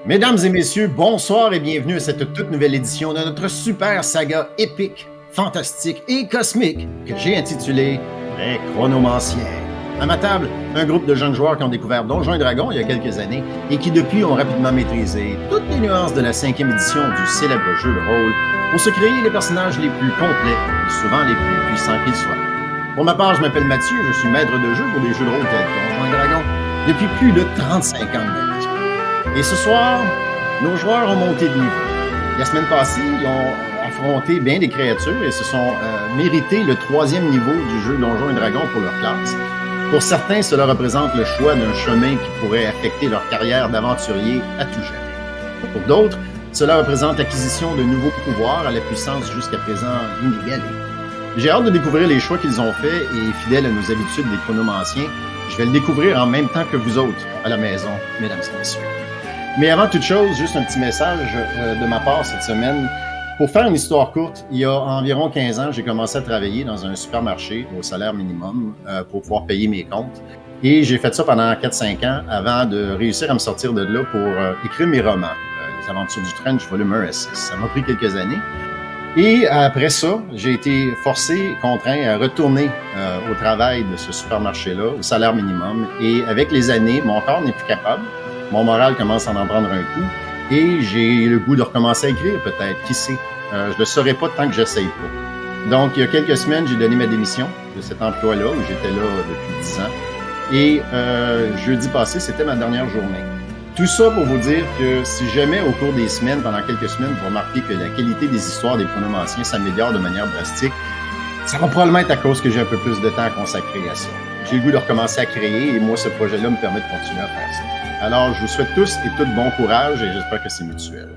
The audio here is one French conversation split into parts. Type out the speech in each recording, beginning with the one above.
Mesdames et messieurs, bonsoir et bienvenue à cette toute nouvelle édition de notre super saga épique, fantastique et cosmique que j'ai intitulée Les Chronomanciens. À ma table, un groupe de jeunes joueurs qui ont découvert Donjons et Dragons il y a quelques années et qui depuis ont rapidement maîtrisé toutes les nuances de la 5e édition du célèbre jeu de rôle pour se créer les personnages les plus complets et souvent les plus puissants qu'ils soient. Pour ma part, je m'appelle Mathieu, je suis maître de jeu pour des jeux de rôle tels que Donjons et Dragons depuis plus de 35 ans de ma vie. Et ce soir, nos joueurs ont monté de niveau. La semaine passée, ils ont affronté bien des créatures et se sont mérité le 3e niveau du jeu Donjons et Dragons pour leur classe. Pour certains, cela représente le choix d'un chemin qui pourrait affecter leur carrière d'aventurier à tout jamais. Pour d'autres, cela représente l'acquisition de nouveaux pouvoirs à la puissance jusqu'à présent inégalée. J'ai hâte de découvrir les choix qu'ils ont faits et, fidèles à nos habitudes des chronomanciens, je vais le découvrir en même temps que vous autres à la maison, mesdames et messieurs. Mais avant toute chose, juste un petit message de ma part cette semaine. Pour faire une histoire courte, il y a environ 15 ans, j'ai commencé à travailler dans un supermarché au salaire minimum pour pouvoir payer mes comptes. Et j'ai fait ça pendant 4-5 ans avant de réussir à me sortir de là pour écrire mes romans, Les Aventures du Trench, volume 1 à 6. Ça m'a pris quelques années. Et après ça, j'ai été forcé, contraint à retourner au travail de ce supermarché-là, au salaire minimum. Et avec les années, mon corps n'est plus capable. Mon moral commence à en prendre un coup et j'ai le goût de recommencer à écrire peut-être, qui sait. Je ne le saurais pas tant que j'essaye pas. Donc, il y a quelques semaines, j'ai donné ma démission de cet emploi-là où j'étais là depuis 10 ans. Et jeudi passé, c'était ma dernière journée. Tout ça pour vous dire que si jamais au cours des semaines, pendant quelques semaines, vous remarquez que la qualité des histoires des chronomanciens s'améliore de manière drastique, ça va probablement être à cause que j'ai un peu plus de temps à consacrer à ça. J'ai le goût de recommencer à créer et moi, ce projet-là me permet de continuer à faire ça. Alors, je vous souhaite tous et toutes bon courage et j'espère que c'est mutuel.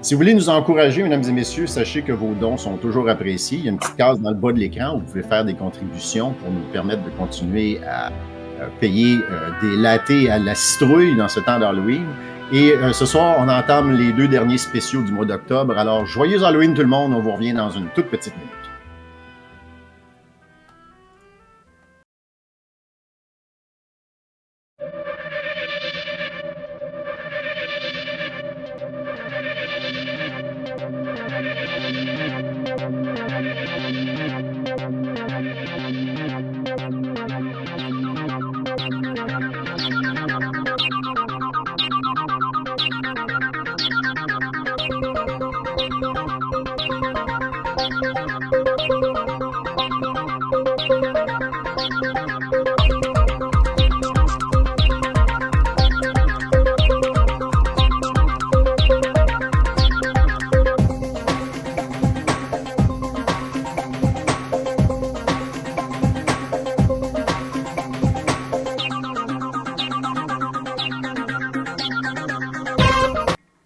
Si vous voulez nous encourager, mesdames et messieurs, sachez que vos dons sont toujours appréciés. Il y a une petite case dans le bas de l'écran où vous pouvez faire des contributions pour nous permettre de continuer à payer des lattés à la citrouille dans ce temps d'Halloween. Et ce soir, on entame les 2 derniers spéciaux du mois d'octobre. Alors, joyeux Halloween tout le monde, on vous revient dans une toute petite minute.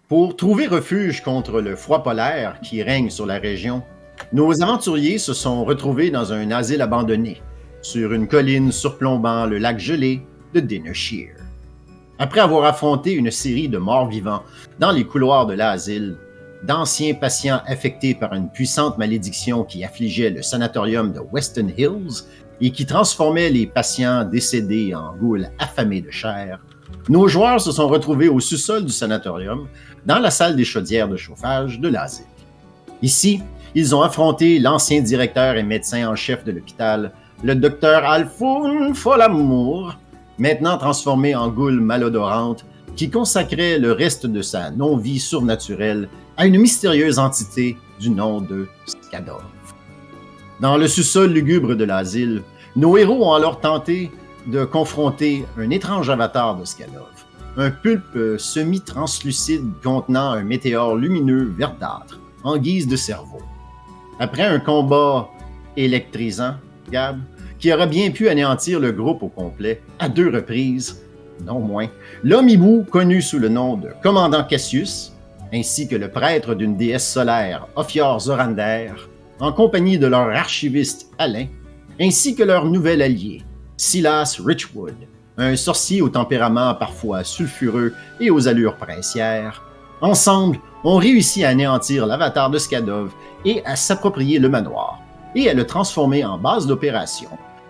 Pour trouver refuge contre le froid polaire qui règne sur la région, nos aventuriers se sont retrouvés dans un asile abandonné, sur une colline surplombant le lac gelé de Dinnershear. Après avoir affronté une série de morts-vivants dans les couloirs de l'asile, d'anciens patients affectés par une puissante malédiction qui affligeait le sanatorium de Weston Hills et qui transformait les patients décédés en ghouls affamés de chair, nos joueurs se sont retrouvés au sous-sol du sanatorium, dans la salle des chaudières de chauffage de l'asile. Ici, ils ont affronté l'ancien directeur et médecin en chef de l'hôpital, le docteur Alphonse Folamour, maintenant transformé en goule malodorante, qui consacrait le reste de sa non-vie surnaturelle à une mystérieuse entité du nom de Skadov. Dans le sous-sol lugubre de l'asile, nos héros ont alors tenté de confronter un étrange avatar de Skadov, un pulpe semi-translucide contenant un météore lumineux verdâtre en guise de cerveau. Après un combat électrisant, Gab, qui aurait bien pu anéantir le groupe au complet, à 2 reprises, non moins, l'homme hibou, connu sous le nom de Commandant Cassius, ainsi que le prêtre d'une déesse solaire, Ophior Zorander, en compagnie de leur archiviste Alain, ainsi que leur nouvel allié, Silas Richwood, un sorcier au tempérament parfois sulfureux et aux allures princières, ensemble ont réussi à anéantir l'avatar de Skadov et à s'approprier le manoir, et à le transformer en base d'opération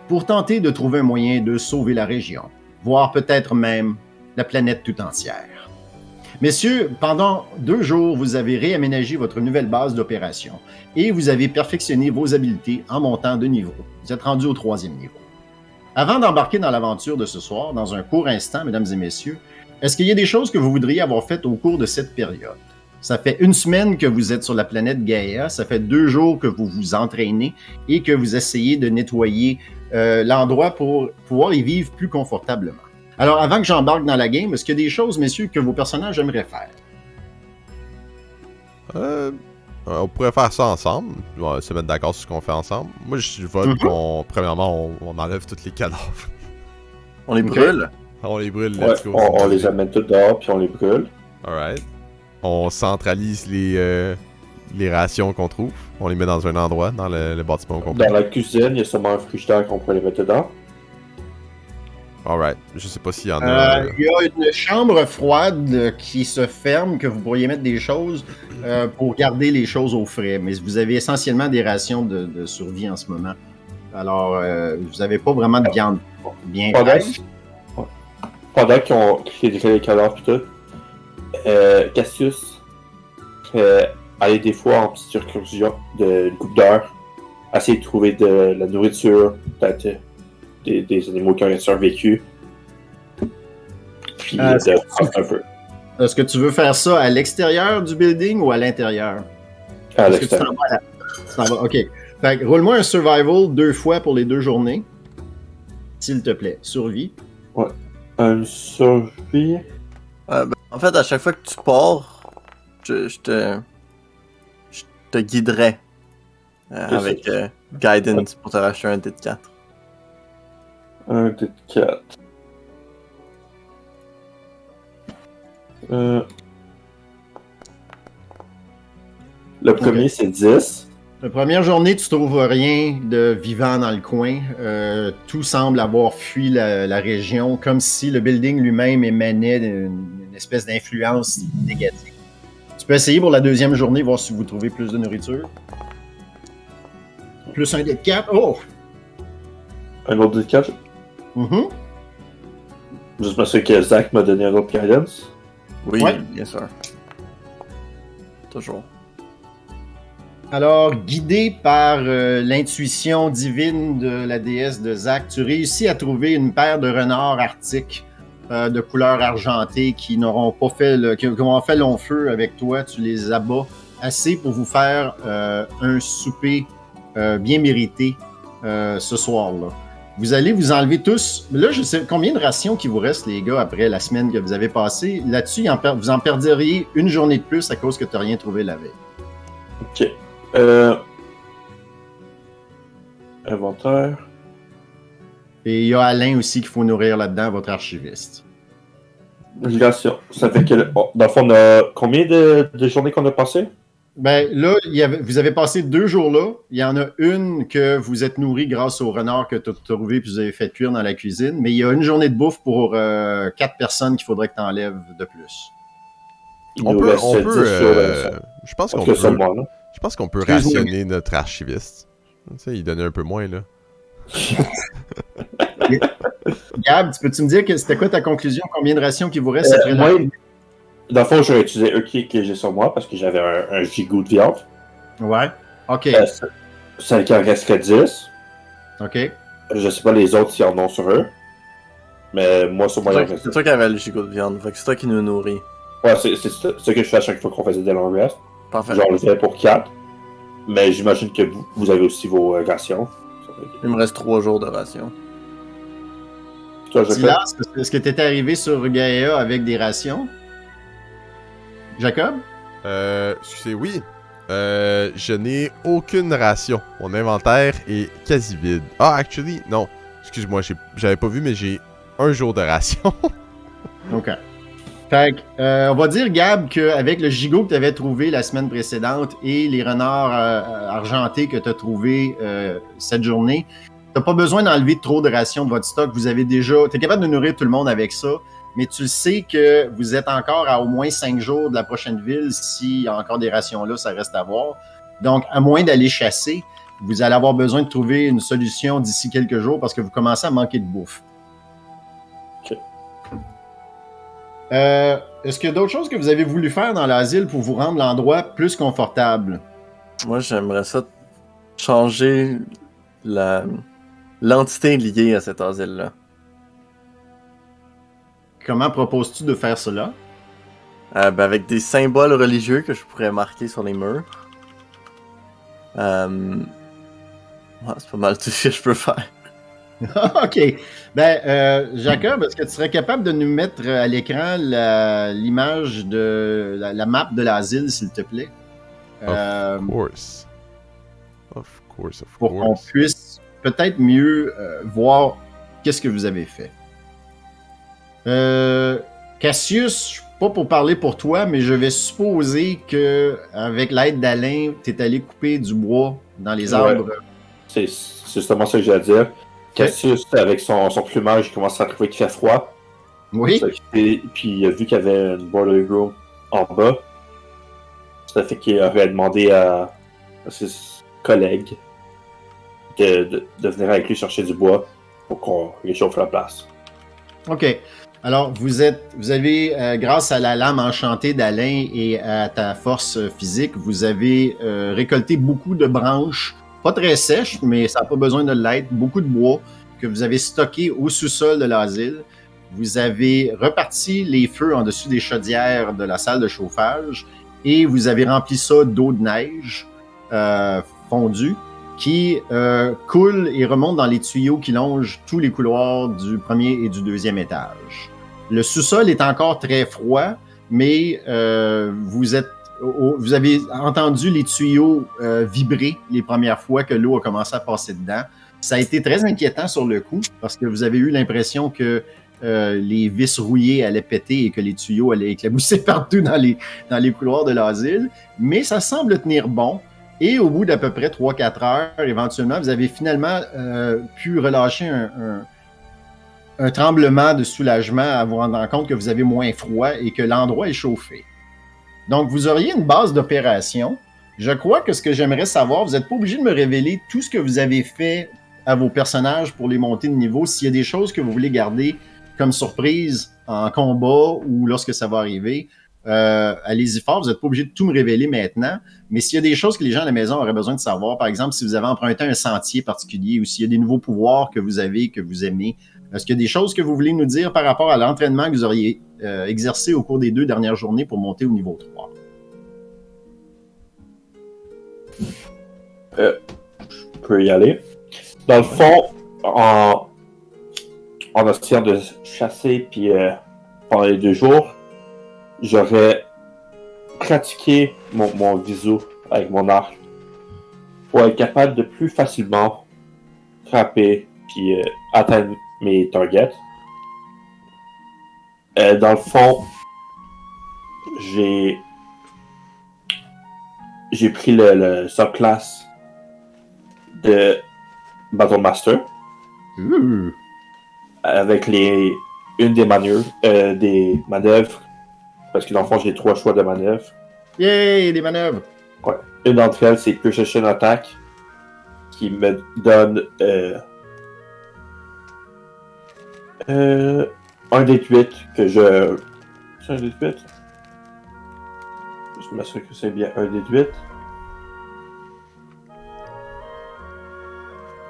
pour tenter de trouver un moyen de sauver la région, voire peut-être même la planète tout entière. Messieurs, pendant 2 jours, vous avez réaménagé votre nouvelle base d'opération et vous avez perfectionné vos habiletés en montant de niveau. Vous êtes rendu au 3e niveau. Avant d'embarquer dans l'aventure de ce soir, dans un court instant, mesdames et messieurs, est-ce qu'il y a des choses que vous voudriez avoir faites au cours de cette période? Ça fait 1 semaine que vous êtes sur la planète Gaïa, ça fait 2 jours que vous vous entraînez et que vous essayez de nettoyer l'endroit pour pouvoir y vivre plus confortablement. Alors, avant que j'embarque dans la game, est-ce qu'il y a des choses, messieurs, que vos personnages aimeraient faire? On pourrait faire ça ensemble. On va se mettre d'accord sur ce qu'on fait ensemble. Moi, je vote qu'on, premièrement, on enlève tous les cadavres. On les brûle? On les brûle, let's go. On les amène tous dehors, puis on les brûle. Alright. On centralise les rations qu'on trouve. On les met dans un endroit, dans le bâtiment complet. Dans la cuisine, il y a sûrement un frigidaire qu'on pourrait les mettre dedans. Alright. Je sais pas s'il y en a... Il y a une chambre froide qui se ferme, que vous pourriez mettre des choses pour garder les choses au frais. Mais vous avez essentiellement des rations de survie en ce moment. Alors, vous n'avez pas vraiment de viande bien fraîche. Pendant qu'ils ont les cadavres et tout, Cassius aller des fois en petite excursion d'une couple d'heures, essayer de trouver de la nourriture, peut-être des animaux qui auraient survécu. Puis un peu. Est-ce que tu veux faire ça à l'extérieur du building ou à l'intérieur? À l'extérieur. OK. Fait que roule-moi un survival 2 fois pour les 2 journées. S'il te plaît. Survie. Ouais. Un survie. En fait, à chaque fois que tu pars, je te guiderai avec Guidance pour te racheter un dé de 4. Un dé de 4. Le premier, c'est 10. La première journée, tu trouves rien de vivant dans le coin. Tout semble avoir fui la région, comme si le building lui-même émanait d'une espèce d'influence négative. Tu peux essayer pour la 2e journée, voir si vous trouvez plus de nourriture. Plus un dé de 4. Oh! Un autre dé de 4? Mm-hmm. Juste parce que Zach m'a donné un autre guidance. Oui, ouais. Bien sûr. Toujours. Alors, guidé par l'intuition divine de la déesse de Zach, tu réussis à trouver une paire de renards arctiques de couleur argentée qui n'auront pas fait qui auront fait long feu avec toi. Tu les abats assez pour vous faire un souper bien mérité ce soir-là. Vous allez vous enlever tous. Là, je sais combien de rations qui vous reste, les gars, après la semaine que vous avez passée. Là-dessus, vous en perdriez une journée de plus à cause que tu n'as rien trouvé la veille. OK. Inventaire. Et il y a Alain aussi qu'il faut nourrir là-dedans, votre archiviste. Ration. Ça fait que, dans le fond, on a combien de journées qu'on a passées? Ben là, vous avez passé 2 jours là. Il y en a une que vous êtes nourri grâce au renard que tu as trouvé puis vous avez fait cuire dans la cuisine. Mais il y a une journée de bouffe pour 4 personnes qu'il faudrait que tu enlèves de plus. On peut je pense qu'on peut. Je pense qu'on peut rationner notre archiviste. Tu sais, il donnait un peu moins, là. Gab, peux-tu me dire que c'était quoi ta conclusion? Combien de rations qu'il vous reste après moi, dans le fond, j'aurais utilisé un qui que j'ai sur moi parce que j'avais un gigot de viande. Ouais. OK. Ça en reste que 10. OK. Je sais pas les autres s'ils en ont sur eux. Mais moi, sur moi, il en reste. C'est toi qui avais le gigot de viande. Fait que c'est toi qui nous nourris. Ouais, c'est ce que je fais à chaque fois qu'on faisait des long rest. Parfait. Genre, le fait pour 4. Mais j'imagine que vous avez aussi vos rations. Il me reste 3 jours de rations. Silas, est-ce que tu étais arrivé sur Gaïa avec des rations? Jacob? Excusez, oui. Je n'ai aucune ration. Mon inventaire est quasi vide. Ah, actually, non. Excuse-moi, j'avais pas vu, mais j'ai 1 jour de ration. OK. Fait on va dire, Gab, qu'avec le gigot que tu avais trouvé la semaine précédente et les renards argentés que tu as trouvés cette journée, tu n'as pas besoin d'enlever trop de rations de votre stock. Vous avez déjà... Tu es capable de nourrir tout le monde avec ça, mais tu sais que vous êtes encore à au moins 5 jours de la prochaine ville. S'il y a encore des rations là, ça reste à voir. Donc, à moins d'aller chasser, vous allez avoir besoin de trouver une solution d'ici quelques jours parce que vous commencez à manquer de bouffe. OK. Est-ce qu'il y a d'autres choses que vous avez voulu faire dans l'asile pour vous rendre l'endroit plus confortable? Moi, j'aimerais ça changer l'entité liée à cet asile-là. Comment proposes-tu de faire cela? Avec des symboles religieux que je pourrais marquer sur les murs. Ouais, c'est pas mal tout ce que je peux faire. OK. Jacob, est-ce que tu serais capable de nous mettre à l'écran l'image de la map de l'asile, s'il te plaît? Of course. Of Pour qu'on course. puisse peut-être mieux voir qu'est-ce que vous avez fait. Cassius, pas pour parler pour toi, mais je vais supposer que avec l'aide d'Alain, tu es allé couper du bois dans les arbres. C'est justement ça que j'ai à dire. Cassius, avec son plumage, il commence à trouver qu'il fait froid. Oui. Puis il a vu qu'il y avait une boiler room en bas. Ça fait qu'il aurait demandé à ses collègues de venir avec lui chercher du bois pour qu'on réchauffe la place. OK. Alors, vous avez, grâce à la lame enchantée d'Alain et à ta force physique, vous avez récolté beaucoup de branches, pas très sèches, mais ça n'a pas besoin de l'être, beaucoup de bois que vous avez stocké au sous-sol de l'asile. Vous avez reparti les feux en dessus des chaudières de la salle de chauffage et vous avez rempli ça d'eau de neige fondue qui coule et remonte dans les tuyaux qui longent tous les couloirs du premier et du deuxième étage. Le sous-sol est encore très froid, mais vous avez entendu les tuyaux vibrer les premières fois que l'eau a commencé à passer dedans. Ça a été très inquiétant sur le coup, parce que vous avez eu l'impression que les vis rouillées allaient péter et que les tuyaux allaient éclabousser partout dans les couloirs de l'asile. Mais ça semble tenir bon. Et au bout d'à peu près 3-4 heures, éventuellement, vous avez finalement pu relâcher un tremblement de soulagement à vous rendre compte que vous avez moins froid et que l'endroit est chauffé. Donc, vous auriez une base d'opération. Je crois que ce que j'aimerais savoir, vous n'êtes pas obligé de me révéler tout ce que vous avez fait à vos personnages pour les monter de niveau. S'il y a des choses que vous voulez garder comme surprise en combat ou lorsque ça va arriver, allez-y fort, vous n'êtes pas obligé de tout me révéler maintenant, mais s'il y a des choses que les gens à la maison auraient besoin de savoir, par exemple, si vous avez emprunté un sentier particulier ou s'il y a des nouveaux pouvoirs que vous avez, que vous aimez, est-ce qu'il y a des choses que vous voulez nous dire par rapport à l'entraînement que vous auriez exercé au cours des 2 dernières journées pour monter au niveau 3? Je peux y aller. Dans le fond, en essayant de chasser puis pendant les 2 jours, j'aurais pratiqué mon visu avec mon arc pour être capable de plus facilement frapper puis atteindre mes targets. Dans le fond, j'ai pris le subclass de Battle Master avec une des manœuvres, parce que dans le fond j'ai 3 choix de manœuvres. Yay, des manœuvres! Ouais. Une d'entre elles c'est Precision Attack qui me donne un des 8 que je... C'est un des 8? Je m'assure que c'est bien un des 8.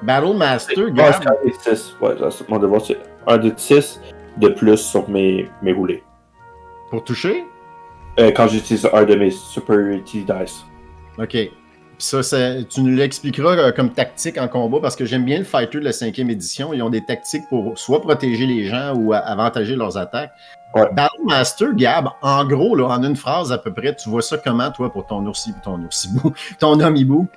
Battle Master, Ouais, Gab. c'est un des 6. Ouais, c'est mon devoir, c'est un des 6 de plus sur mes roulés. Pour toucher? Quand j'utilise un de mes Superiority Dice. OK. Puis ça, tu nous l'expliqueras comme tactique en combat, parce que j'aime bien le fighter de la 5e édition. Ils ont des tactiques pour soit protéger les gens ou avantager leurs attaques. Ouais. Battle Master, Gab, en gros, là, en une phrase à peu près, tu vois ça comment, toi, pour ton ton homme-hibou?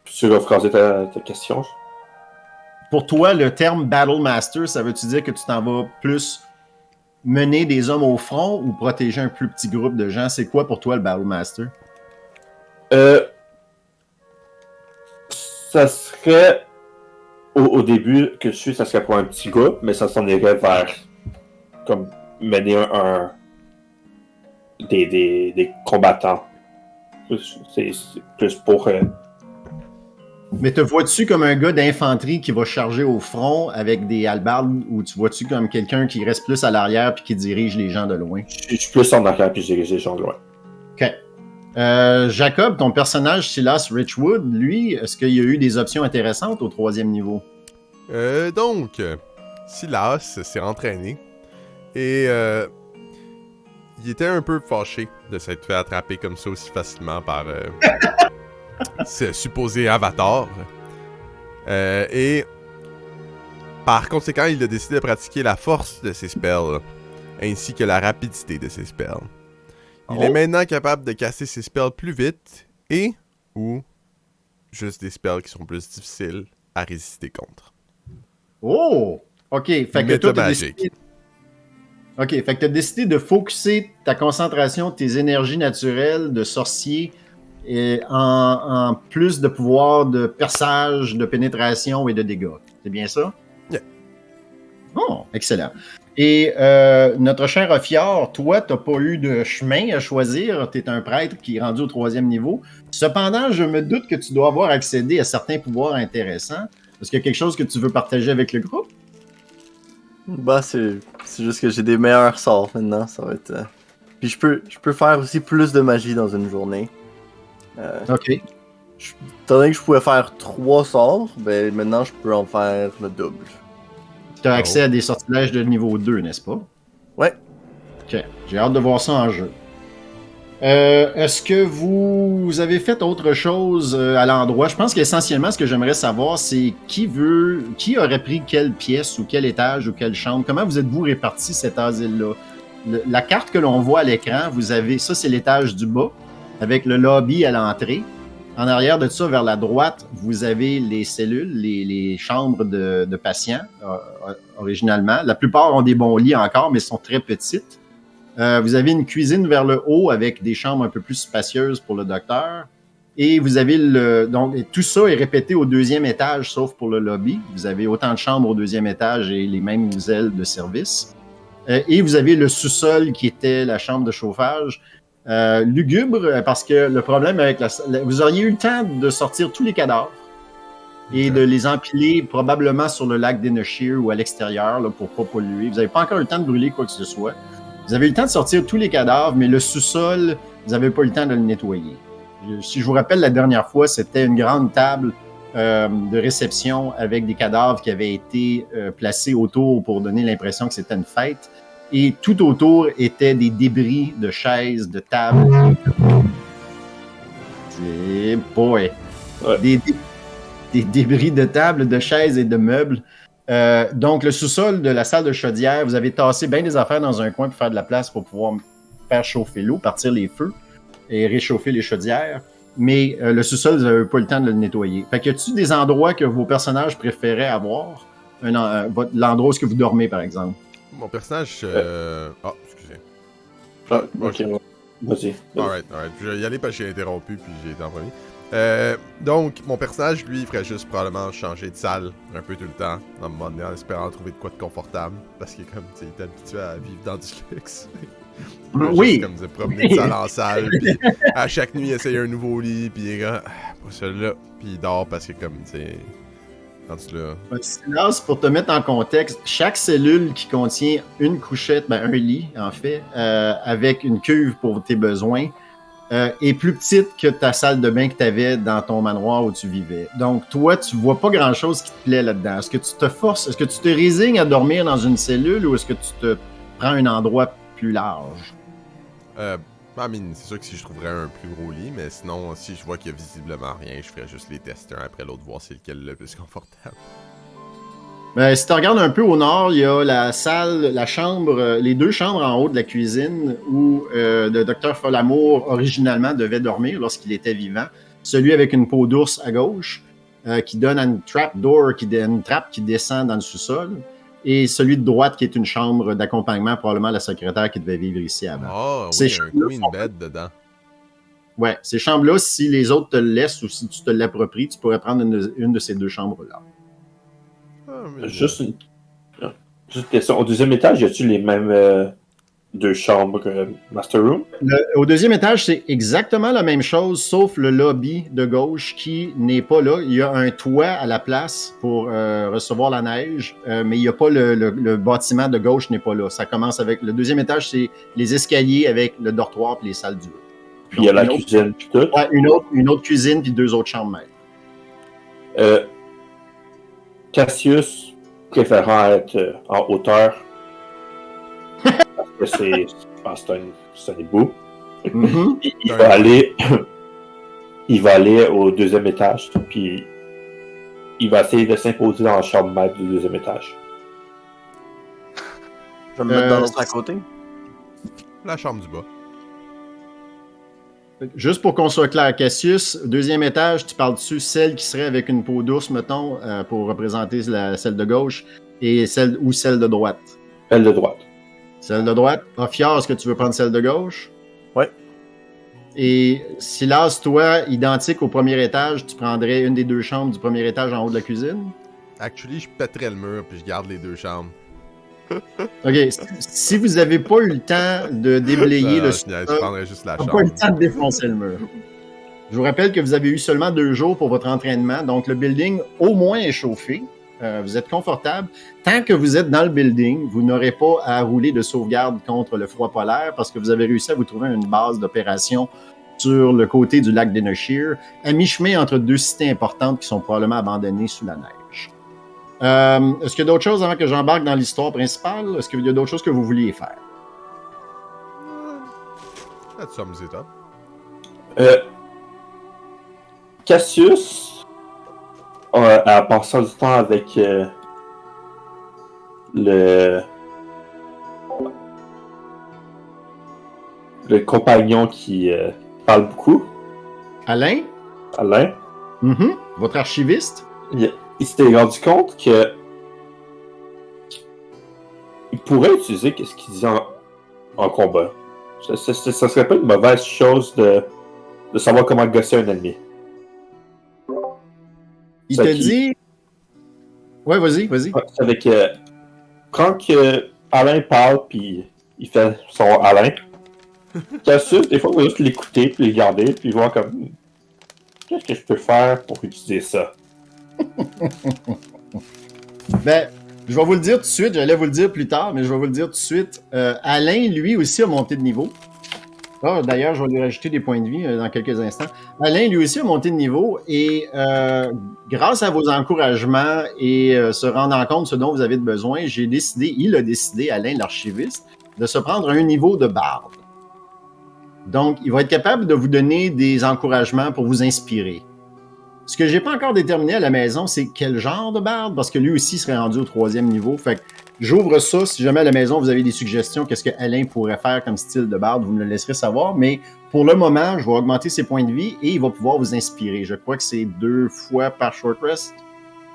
Tu vas phraser ta question. Pour toi, le terme Battle Master, ça veut-tu dire que tu t'en vas plus mener des hommes au front ou protéger un plus petit groupe de gens? C'est quoi pour toi le Battle Master? Ça serait au début que je suis, ça serait pour un petit groupe, mais ça s'en irait vers comme mener des combattants. C'est plus pour Mais te vois-tu comme un gars d'infanterie qui va charger au front avec des hallebardes ou tu vois-tu comme quelqu'un qui reste plus à l'arrière puis qui dirige les gens de loin? Je suis plus en arrière puis je dirige les gens de loin. OK. Jacob, ton personnage Silas Richwood, lui, est-ce qu'il y a eu des options intéressantes au 3e niveau? Donc, Silas s'est entraîné et il était un peu fâché de s'être fait attraper comme ça aussi facilement par ce supposé avatar. Et par conséquent, il a décidé de pratiquer la force de ses spells ainsi que la rapidité de ses spells. Il est maintenant capable de casser ses spells plus vite et ou juste des spells qui sont plus difficiles à résister contre. Oh! OK. Fait que toi, t'as Méta-magique. décidé... OK. Fait que t'as décidé de focusser ta concentration, tes énergies naturelles de sorcier en plus de pouvoir de perçage, de pénétration et de dégâts. C'est bien ça? Yeah. Oh, excellent. Et notre cher Ophior, toi, t'as pas eu de chemin à choisir. T'es un prêtre qui est rendu au 3e niveau. Cependant, je me doute que tu dois avoir accédé à certains pouvoirs intéressants. Est-ce qu'il y a quelque chose que tu veux partager avec le groupe? Bah, c'est juste que j'ai des meilleurs sorts maintenant, ça va être... Puis je peux faire aussi plus de magie dans une journée. OK. Étant donné que je pouvais faire 3 sorts, ben maintenant je peux en faire le double. Tu as accès à des sortilèges de niveau 2, n'est-ce pas? Ouais. OK. J'ai hâte de voir ça en jeu. Est-ce que vous avez fait autre chose à l'endroit? Je pense qu'essentiellement, ce que j'aimerais savoir, c'est qui aurait pris quelle pièce ou quel étage ou quelle chambre? Comment vous êtes-vous répartis cet asile-là? La carte que l'on voit à l'écran, vous avez, ça c'est l'étage du bas, avec le lobby à l'entrée. En arrière de ça, vers la droite, vous avez les cellules, les chambres de patients, originalement. La plupart ont des bons lits encore, mais sont très petites. Vous avez une cuisine vers le haut avec des chambres un peu plus spacieuses pour le docteur. Et vous avez donc tout ça est répété au 2e étage, sauf pour le lobby. Vous avez autant de chambres au 2e étage et les mêmes ailes de service. Et vous avez le sous-sol qui était la chambre de chauffage. Lugubre, parce que le problème avec vous auriez eu le temps de sortir tous les cadavres et de les empiler probablement sur le lac d'Enoshir ou à l'extérieur là, pour pas polluer. Vous n'avez pas encore eu le temps de brûler quoi que ce soit. Vous avez eu le temps de sortir tous les cadavres, mais le sous-sol, vous n'avez pas eu le temps de le nettoyer. Si je vous rappelle, la dernière fois, c'était une grande table de réception avec des cadavres qui avaient été placés autour pour donner l'impression que c'était une fête. Et tout autour étaient des débris de chaises, de tables. C'est boy. Ouais. Des débris de tables, de chaises et de meubles. Donc, le sous-sol de la salle de chaudière, vous avez tassé bien des affaires dans un coin pour faire de la place pour pouvoir faire chauffer l'eau, partir les feux et réchauffer les chaudières. Mais le sous-sol, vous n'avez pas le temps de le nettoyer. Fait que y a-t-il des endroits que vos personnages préféraient avoir? L'endroit où est-ce que vous dormez, par exemple? Mon personnage... Oh, excusez. Ah, ok, vas-y. Alright. Je vais y aller parce que j'ai interrompu puis j'ai été en premier. Donc, mon personnage, lui, il ferait juste probablement changer de salle un peu tout le temps, à un moment donné, en espérant trouver de quoi de confortable, parce qu'il est comme, tu sais, il est habitué à vivre dans du luxe. Oui! Juste, comme se promener de salle en salle, puis à chaque nuit, il essaye un nouveau lit, puis il est comme, pas celui-là, puis il dort parce que, comme, tu sais, rendu là. Silas, pour te mettre en contexte, chaque cellule qui contient une couchette, un lit, en fait, avec une cuve pour tes besoins, est plus petite que ta salle de bain que tu avais dans ton manoir où tu vivais. Donc, toi, tu vois pas grand-chose qui te plaît là-dedans. Est-ce que tu te forces, est-ce que tu te résignes à dormir dans une cellule ou est-ce que tu te prends un endroit plus large? C'est sûr que si je trouverais un plus gros lit, mais sinon, si je vois qu'il y a visiblement rien, je ferais juste les tester un après l'autre, voir c'est lequel le plus confortable. Ben, si tu regardes un peu au nord, il y a la salle, la chambre, les 2 chambres en haut de la cuisine où le docteur Folamour originalement devait dormir lorsqu'il était vivant. Celui avec une peau d'ours à gauche qui donne à une une trappe qui descend dans le sous-sol. Et celui de droite qui est une chambre d'accompagnement, probablement la secrétaire qui devait vivre ici avant. Oh, Ces oui, un chambres-là queen bed dedans. Ouais, ces chambres-là, si les autres te le laissent ou si tu te l'appropries, tu pourrais prendre une de ces 2 chambres-là. Juste une question. Au 2e étage, y a-tu les mêmes 2 chambres Master Room. Au deuxième étage, c'est exactement la même chose, sauf le lobby de gauche qui n'est pas là. Il y a un toit à la place pour recevoir la neige, mais il n'y a pas le bâtiment de gauche n'est pas là. Ça commence avec le deuxième étage, c'est les escaliers avec le dortoir et les salles du haut. Puis il y a la cuisine puis tout. Ouais, une autre cuisine puis 2 autres chambres maîtres. Cassius préférant être en hauteur. Parce que c'est un ébout. Mm-hmm. Il va aller au deuxième étage, puis il va essayer de s'imposer dans la chambre maître du deuxième étage. Je vais me mettre dans l'autre à côté. La chambre du bas. Juste pour qu'on soit clair, Cassius, deuxième étage, tu parles dessus celle qui serait avec une peau d'ours, mettons, pour représenter celle de gauche, et celle de droite. Celle de droite. Celle de droite. Ophiar, est-ce que tu veux prendre celle de gauche? Ouais. Et Silas, toi, identique au premier étage, tu prendrais une des 2 chambres du premier étage en haut de la cuisine? Actually, je pèterais le mur puis je garde les 2 chambres. OK. Si vous n'avez pas eu le temps de déblayer le sol, je prendrais juste la vous chambre. n'avez pas eu le temps de défoncer le mur. Je vous rappelle que vous avez eu seulement 2 jours pour votre entraînement, donc le building au moins est chauffé. Vous êtes confortable. Tant que vous êtes dans le building, vous n'aurez pas à rouler de sauvegarde contre le froid polaire parce que vous avez réussi à vous trouver une base d'opération sur le côté du lac d'Enoshir, à mi-chemin entre 2 cités importantes qui sont probablement abandonnées sous la neige. Est-ce qu'il y a d'autres choses avant que j'embarque dans l'histoire principale? Est-ce qu'il y a d'autres choses que vous vouliez faire? That sums it up. Cassius, en passant du temps avec le compagnon qui parle beaucoup, Alain? Alain, Mm-hmm. Votre archiviste? il s'était rendu compte que il pourrait utiliser ce qu'il dit en combat. Ça serait pas une mauvaise chose de savoir comment gosser un ennemi. Il te dit... Ouais, vas-y. Ouais, c'est avec... quand Alain parle, puis il fait son Alain, Cassius, des fois, on va juste l'écouter, puis le garder, puis voir comme... Qu'est-ce que je peux faire pour utiliser ça? Ben, je vais vous le dire tout de suite. J'allais vous le dire plus tard, mais je vais vous le dire tout de suite. Alain, lui aussi, a monté de niveau. Ah, d'ailleurs, je vais lui rajouter des points de vie dans quelques instants. Alain, lui aussi, a monté de niveau et grâce à vos encouragements et se rendant compte de ce dont vous avez besoin, il a décidé, Alain, l'archiviste, de se prendre un niveau de barde. Donc, il va être capable de vous donner des encouragements pour vous inspirer. Ce que j'ai pas encore déterminé à la maison, c'est quel genre de barde, parce que lui aussi serait rendu au 3e niveau. Fait que j'ouvre ça. Si jamais à la maison, vous avez des suggestions, qu'est-ce que Alain pourrait faire comme style de barde, vous me le laisserez savoir. Mais pour le moment, je vais augmenter ses points de vie et il va pouvoir vous inspirer. Je crois que c'est 2 fois par short rest.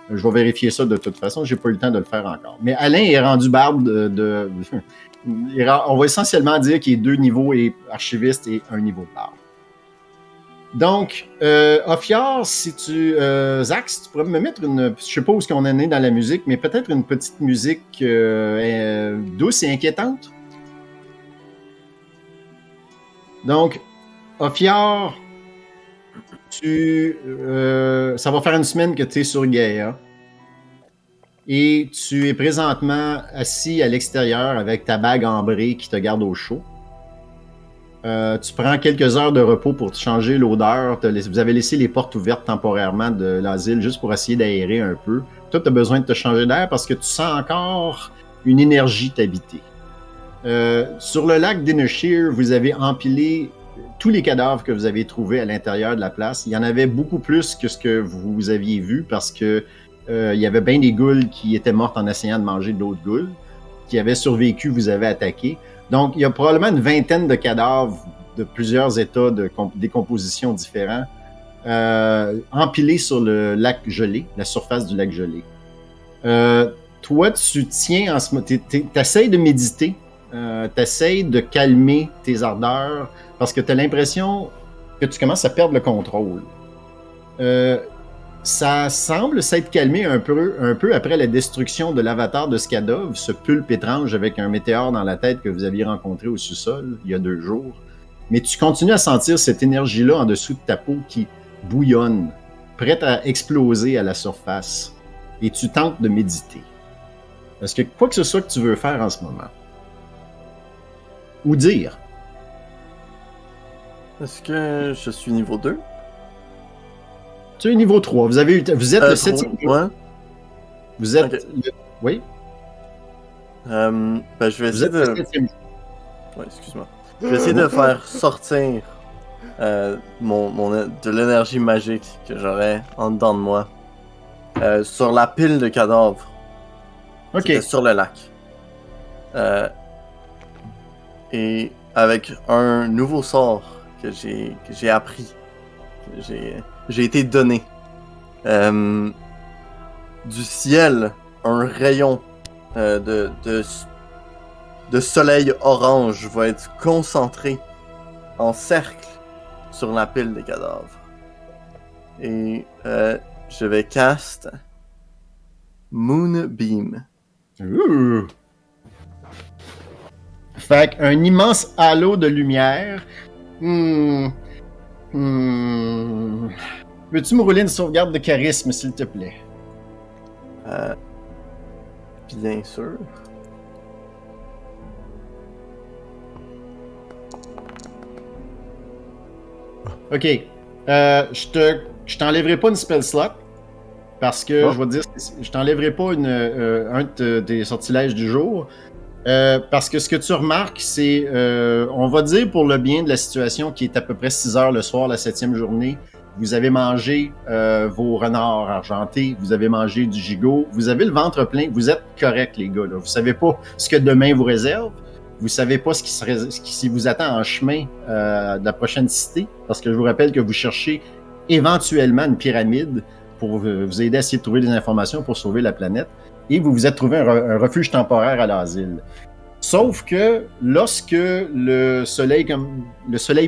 Je vais vérifier ça de toute façon. J'ai pas eu le temps de le faire encore. Mais Alain est rendu barde on va essentiellement dire qu'il est 2 niveaux et archiviste et 1 niveau de barde. Donc, Ophiar, si tu... Zach, si tu pourrais me mettre une... Je sais pas où est-ce qu'on en est dans la musique, mais peut-être une petite musique douce et inquiétante. Donc, Ophiar, ça va faire une semaine que tu es sur Gaïa. Et tu es présentement assis à l'extérieur avec ta bague ambrée qui te garde au chaud. Tu prends quelques heures de repos pour te changer l'odeur. Vous avez laissé les portes ouvertes temporairement de l'asile juste pour essayer d'aérer un peu. Toi, tu as besoin de te changer d'air parce que tu sens encore une énergie t'habiter. Sur le lac d'Enoshir, vous avez empilé tous les cadavres que vous avez trouvés à l'intérieur de la place. Il y en avait beaucoup plus que ce que vous aviez vu parce que il y avait bien des goules qui étaient mortes en essayant de manger d'autres goules, qui avaient survécu, vous avez attaqué. Donc, il y a probablement une vingtaine de cadavres de plusieurs états de décomposition différents empilés sur le lac gelé, la surface du lac gelé. Toi, tu tiens en ce moment... Tu essaies de méditer, tu essaies de calmer tes ardeurs parce que tu as l'impression que tu commences à perdre le contrôle. Ça semble s'être calmé un peu après la destruction de l'avatar de Skadov, ce pulpe étrange avec un météore dans la tête que vous aviez rencontré au sous-sol il y a 2 jours. Mais tu continues à sentir cette énergie-là en dessous de ta peau qui bouillonne, prête à exploser à la surface. Et tu tentes de méditer. Est-ce que quoi que ce soit que tu veux faire en ce moment? Ou dire? Est-ce que je suis niveau 2? Tu es niveau 3. Vous êtes le 7e. Ouais. Vous êtes... Ok. Oui? Ben, je vais Vous essayer êtes le de... 7e. Ouais, excuse-moi. Je vais essayer de faire sortir de l'énergie magique que j'aurais en dedans de moi sur la pile de cadavres. OK. C'était sur le lac. Et avec un nouveau sort que j'ai appris, que j'ai été donné. Du ciel, un rayon de soleil orange va être concentré en cercle sur la pile de cadavres. Et je vais cast Moonbeam. Ouh. Fait qu'un immense halo de lumière. Veux-tu me rouler une sauvegarde de charisme, s'il te plaît? Bien sûr. OK. Je t'enlèverai pas une spell slot. Parce que, Oh. je vais te dire, je t'enlèverai pas un de tes sortilèges du jour. Parce que ce que tu remarques, c'est, on va dire pour le bien de la situation qui est à peu près 6 heures le soir, la 7e journée, vous avez mangé vos renards argentés, vous avez mangé du gigot, vous avez le ventre plein, vous êtes correct les gars. Là. Vous savez pas ce que demain vous réserve, vous savez pas ce qui vous attend en chemin de la prochaine cité, parce que je vous rappelle que vous cherchez éventuellement une pyramide pour vous aider à essayer de trouver des informations pour sauver la planète. Et vous vous êtes trouvé un refuge temporaire à l'asile. Sauf que lorsque le soleil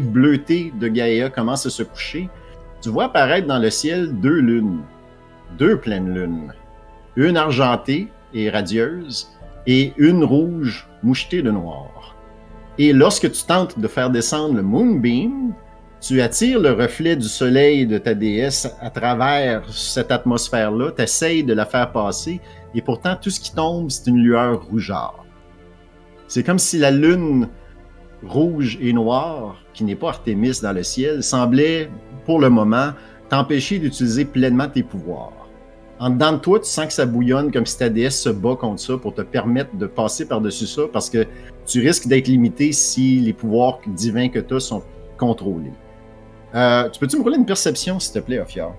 bleuté de Gaïa commence à se coucher, tu vois apparaître dans le ciel 2 lunes, 2 pleines lunes. Une argentée et radieuse et une rouge mouchetée de noir. Et lorsque tu tentes de faire descendre le Moonbeam, tu attires le reflet du soleil de ta déesse à travers cette atmosphère-là, tu essayes de la faire passer, et pourtant, tout ce qui tombe, c'est une lueur rougeâtre. C'est comme si la lune rouge et noire, qui n'est pas Artémis dans le ciel, semblait, pour le moment, t'empêcher d'utiliser pleinement tes pouvoirs. En dedans de toi, tu sens que ça bouillonne comme si ta déesse se bat contre ça pour te permettre de passer par-dessus ça, parce que tu risques d'être limité si les pouvoirs divins que tu as sont contrôlés. Tu peux-tu me rouler une perception, s'il te plaît, Ophiar?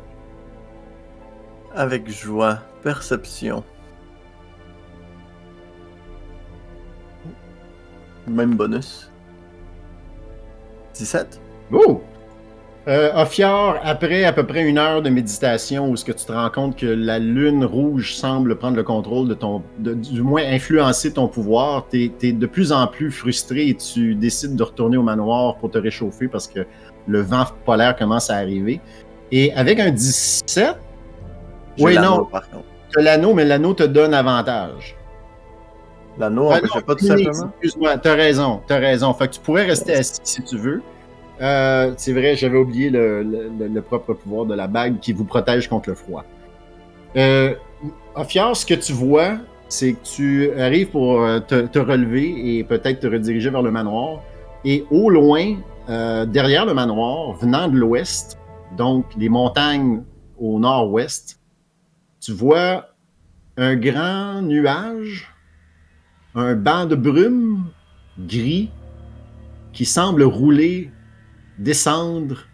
Avec joie. Perception. Même bonus. 17. Oh! Ophiar, après à peu près 1 heure de méditation où ce que tu te rends compte que la lune rouge semble prendre le contrôle du moins influencer ton pouvoir, t'es de plus en plus frustré et tu décides de retourner au manoir pour te réchauffer parce que le vent polaire commence à arriver. Et avec un 17, oui, non, Par contre. tu as l'anneau, mais l'anneau te donne avantage. L'anneau, on fait pas tout simplement. Excuse-moi, t'as raison. Fait que tu pourrais rester assis si tu veux. C'est vrai, j'avais oublié le propre pouvoir de la bague qui vous protège contre le froid. Ophiar, ce que tu vois, c'est que tu arrives pour te relever et peut-être te rediriger vers le manoir. Et au loin, derrière le manoir, venant de l'ouest, donc les montagnes au nord-ouest, tu vois un grand nuage, un banc de brume gris qui semble rouler, descendre,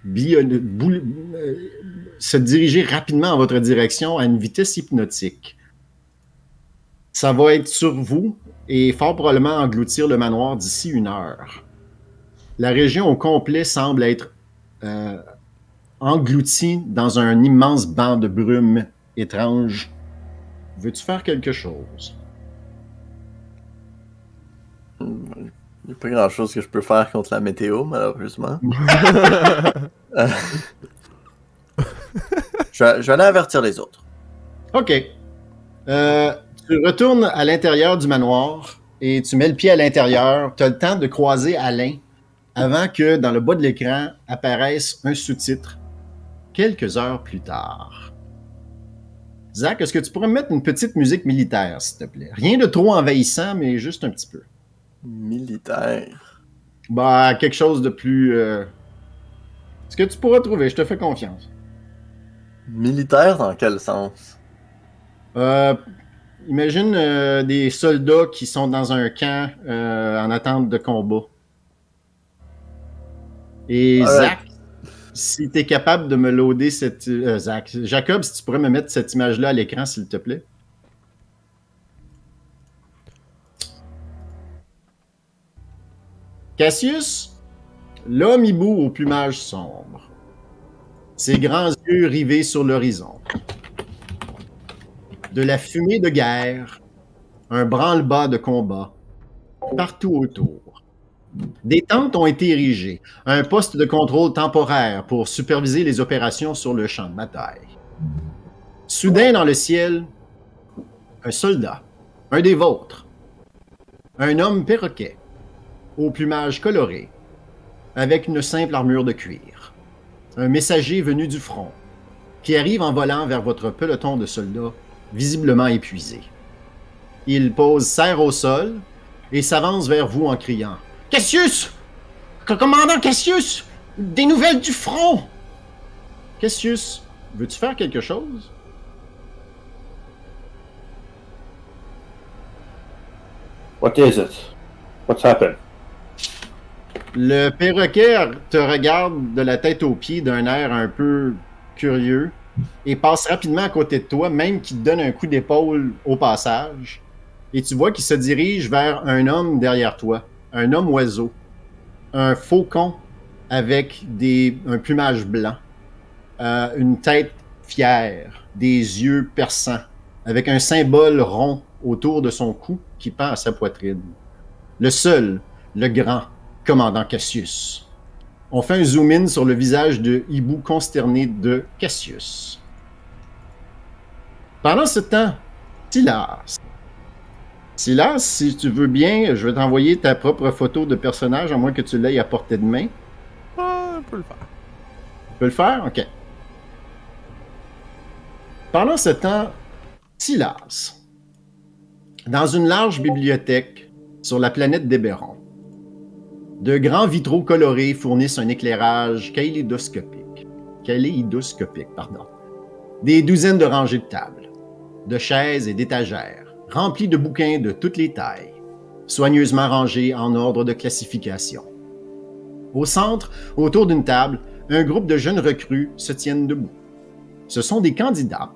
se diriger rapidement en votre direction à une vitesse hypnotique. Ça va être sur vous et fort probablement engloutir le manoir d'ici 1 heure. La région au complet semble être engloutie dans un immense banc de brume étrange. Veux-tu faire quelque chose? Il n'y a pas grand-chose que je peux faire contre la météo, malheureusement. Je vais aller avertir les autres. OK. Tu retournes à l'intérieur du manoir et tu mets le pied à l'intérieur. Tu as le temps de croiser Alain avant que dans le bas de l'écran apparaisse un sous-titre quelques heures plus tard. Zach, est-ce que tu pourrais me mettre une petite musique militaire, s'il te plaît? Rien de trop envahissant, mais juste un petit peu. Militaire. Bah, quelque chose de plus... Ce que tu pourras trouver, je te fais confiance. Militaire dans quel sens? Imagine des soldats qui sont dans un camp en attente de combat. Et Zach, si tu es capable de me loader cette... Jacob, si tu pourrais me mettre cette image-là à l'écran, s'il te plaît. Cassius, l'homme hibou au plumage sombre. Ses grands yeux rivés sur l'horizon. De la fumée de guerre, un branle-bas de combat, partout autour. Des tentes ont été érigées, un poste de contrôle temporaire pour superviser les opérations sur le champ de bataille. Soudain dans le ciel, un soldat, un des vôtres, un homme perroquet, au plumage coloré, avec une simple armure de cuir. Un messager venu du front, qui arrive en volant vers votre peloton de soldats, visiblement épuisé. Il pose serre au sol et s'avance vers vous en criant « Cassius! Commandant Cassius! Des nouvelles du front! » Cassius, veux-tu faire quelque chose? What is it? What's happened? Le perroquet te regarde de la tête aux pieds d'un air un peu curieux et passe rapidement à côté de toi, même qu'il te donne un coup d'épaule au passage. Et tu vois qu'il se dirige vers un homme derrière toi, un homme oiseau, un faucon avec un plumage blanc, une tête fière, des yeux perçants, avec un symbole rond autour de son cou qui pend à sa poitrine. Le seul, le grand, commandant Cassius. On fait un zoom-in sur le visage de hibou consterné de Cassius. Pendant ce temps, Silas. Silas, si tu veux bien, je vais t'envoyer ta propre photo de personnage, à moins que tu l'aies à portée de main. On peut le faire. Tu peux le faire? OK. Pendant ce temps, Silas. Dans une large bibliothèque sur la planète d'Eberron. De grands vitraux colorés fournissent un éclairage kaléidoscopique. Des douzaines de rangées de tables, de chaises et d'étagères, remplies de bouquins de toutes les tailles, soigneusement rangés en ordre de classification. Au centre, autour d'une table, un groupe de jeunes recrues se tiennent debout. Ce sont des candidats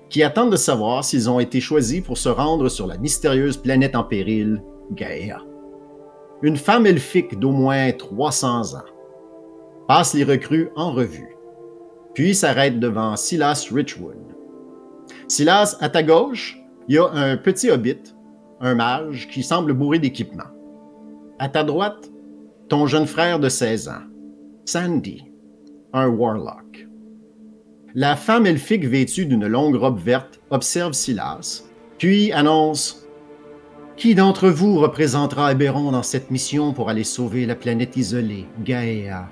qui attendent de savoir s'ils ont été choisis pour se rendre sur la mystérieuse planète en péril, Gaïa. Une femme elfique d'au moins 300 ans passe les recrues en revue, puis s'arrête devant Silas Richwood. Silas, à ta gauche, il y a un petit hobbit, un mage qui semble bourré d'équipement. À ta droite, ton jeune frère de 16 ans, Sandy, un warlock. La femme elfique vêtue d'une longue robe verte observe Silas, puis annonce « Qui d'entre vous représentera Eberron dans cette mission pour aller sauver la planète isolée, Gaïa? »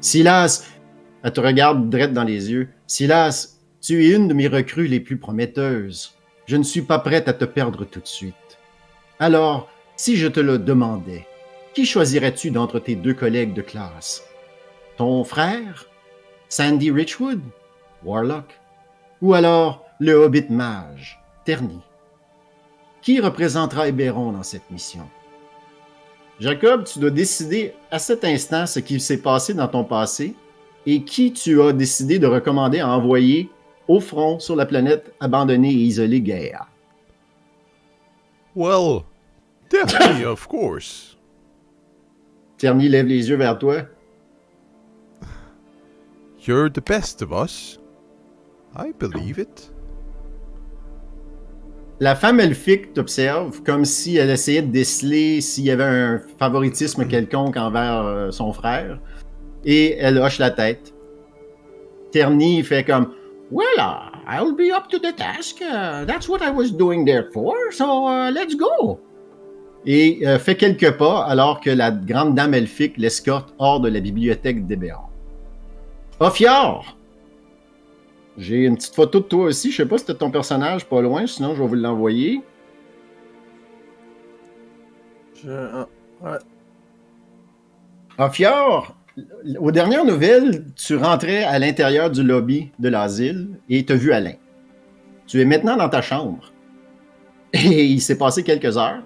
Silas, elle te regarde drette dans les yeux. « Silas, tu es une de mes recrues les plus prometteuses. Je ne suis pas prête à te perdre tout de suite. Alors, si je te le demandais, qui choisirais-tu d'entre tes deux collègues de classe? Ton frère? Sandy Richwood? Warlock? Ou alors le Hobbit mage, Terni? Qui représentera Eberron dans cette mission? Jacob, tu dois décider à cet instant ce qui s'est passé dans ton passé et qui tu as décidé de recommander à envoyer au front sur la planète abandonnée et isolée Gaïa. Well, definitely, of course. Terni lève les yeux vers toi. You're the best of us. I believe it. La femme elfique t'observe comme si elle essayait de déceler s'il y avait un favoritisme quelconque envers son frère. Et elle hoche la tête. Terni fait comme « Well, I'll be up to the task. That's what I was doing there for, so let's go. Et fait quelques pas alors que la grande dame elfique l'escorte hors de la bibliothèque d'Ébéon. Ophior! J'ai une petite photo de toi aussi. Je sais pas si c'était ton personnage pas loin, sinon je vais vous l'envoyer. Ouais. Ophior, aux dernières nouvelles, tu rentrais à l'intérieur du lobby de l'asile et tu as vu Alain. Tu es maintenant dans ta chambre. Et il s'est passé quelques heures.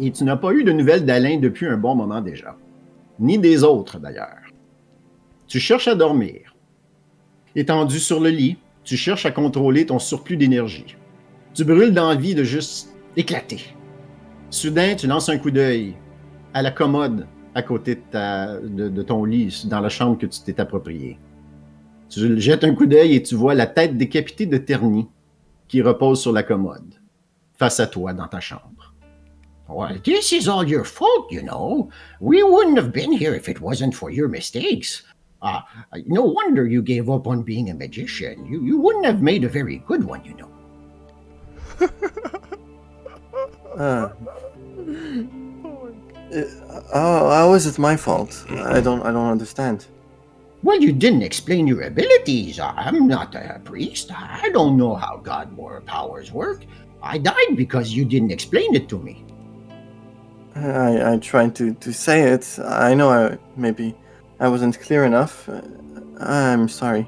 Et tu n'as pas eu de nouvelles d'Alain depuis un bon moment déjà. Ni des autres, d'ailleurs. Tu cherches à dormir. Étendu sur le lit, tu cherches à contrôler ton surplus d'énergie. Tu brûles d'envie de juste éclater. Soudain, tu lances un coup d'œil à la commode à côté de ton lit, dans la chambre que tu t'es appropriée. Tu jettes un coup d'œil et tu vois la tête décapitée de Terny qui repose sur la commode, face à toi dans ta chambre. Well, this is all your fault, you know. We wouldn't have been here if it wasn't for your mistakes. No wonder you gave up on being a magician. You wouldn't have made a very good one, you know. How is it my fault? I don't understand. Well, you didn't explain your abilities. I'm not a priest. I don't know how God powers work. I died because you didn't explain it to me. I tried to say it. I know maybe I wasn't clear enough. I'm sorry.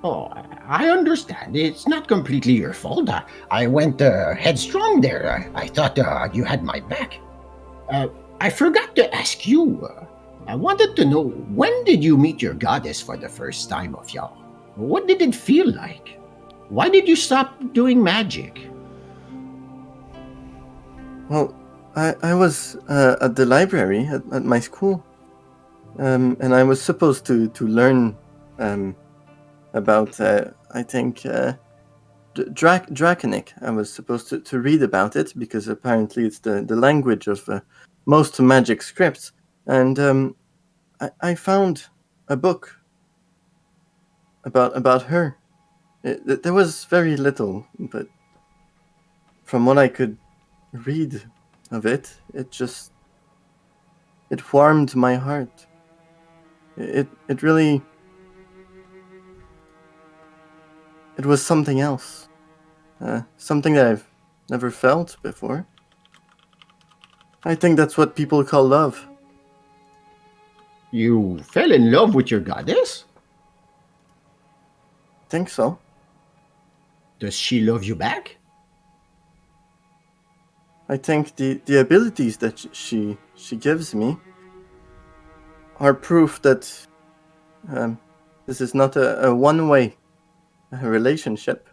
Oh, I understand. It's not completely your fault. I went headstrong there. I thought you had my back. I forgot to ask you. I wanted to know, when did you meet your goddess for the first time, Ophior? What did it feel like? Why did you stop doing magic? Well, I was at the library at my school, and I was supposed to learn about I think Draconic. I was supposed to read about it because apparently it's the language of most magic scripts, and I found a book about her. There was very little, but from what I could read of it, it warmed my heart. It really, it was something else, something that I've never felt before. I think that's what people call love. You fell in love with your goddess? Think so. Does she love you back? I think the abilities that she gives me are proof that this is not a one-way relationship.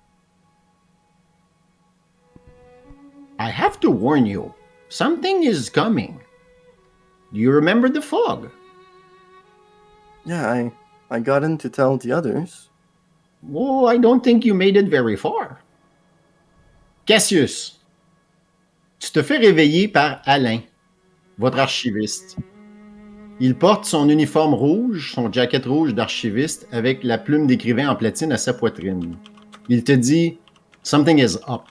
I have to warn you, something is coming. Do you remember the fog? Yeah, I got in to tell the others. Oh, I don't think you made it very far. Cassius, tu te fais réveiller par Alain, votre archiviste. Il porte son uniforme rouge, son jacket rouge d'archiviste avec la plume d'écrivain en platine à sa poitrine. Il te dit « Something is up.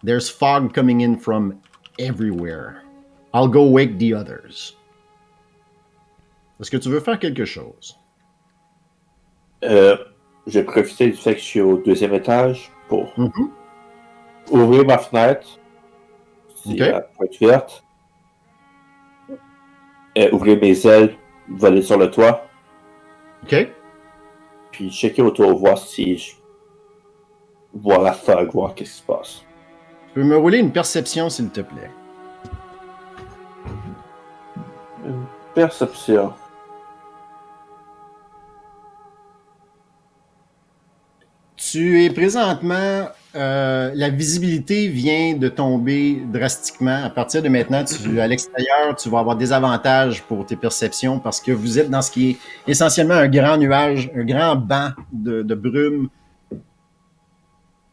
There's fog coming in from everywhere. I'll go wake the others. » Est-ce que tu veux faire quelque chose? Je vais profiter du fait que je suis au deuxième étage pour ouvrir ma fenêtre, si elle peut être verte, ouvrir mes ailes, voler sur le toit, puis checker autour, voir si je vois la fog, voir qu'est-ce qui se passe. Tu peux me rouler une perception, s'il te plaît. Une perception. Tu es présentement... la visibilité vient de tomber drastiquement. À partir de maintenant, à l'extérieur, tu vas avoir des avantages pour tes perceptions parce que vous êtes dans ce qui est essentiellement un grand nuage, un grand banc de brume.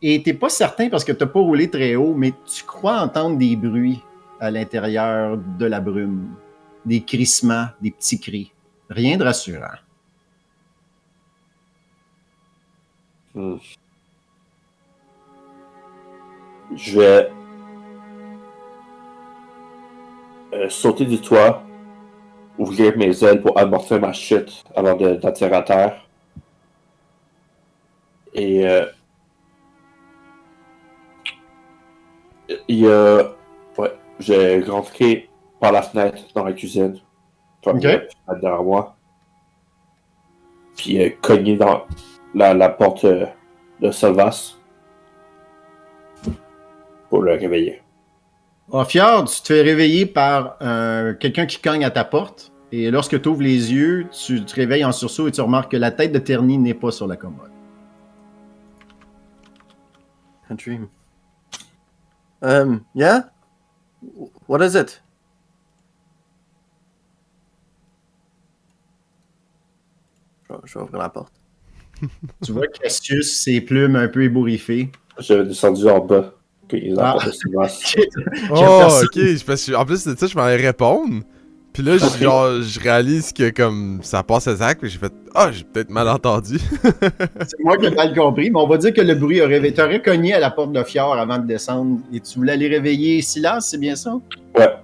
Et tu n'es pas certain parce que tu n'as pas roulé très haut, mais tu crois entendre des bruits à l'intérieur de la brume. Des crissements, des petits cris. Rien de rassurant. Hmm. Je vais sauter du toit, ouvrir mes ailes pour amortir ma chute avant d'atterrir à terre. Et il y a... Ouais, j'ai rentré par la fenêtre dans la cuisine. Ok. Derrière moi. Puis cogné dans la porte de Salvas pour le réveiller. Fiard, tu te fais réveiller par quelqu'un qui cogne à ta porte. Et lorsque tu ouvres les yeux, tu te réveilles en sursaut et tu remarques que la tête de Terny n'est pas sur la commode. A dream. Yeah? What is it? Je vais ouvrir la porte. Tu vois Cassius, ses plumes un peu ébouriffées. J'avais descendu en bas. Ils ont Ah. pas de Salvas. Oh, ok. Parce que, en plus de ça, je m'en allais répondre. Puis là, je réalise que comme ça passe à Zach, puis j'ai fait j'ai peut-être mal entendu. C'est moi qui ai mal compris, mais on va dire que le bruit a réveillé. Tu aurais cogné à la porte de Fiard avant de descendre et tu voulais aller réveiller Silas, c'est bien ça? Ouais.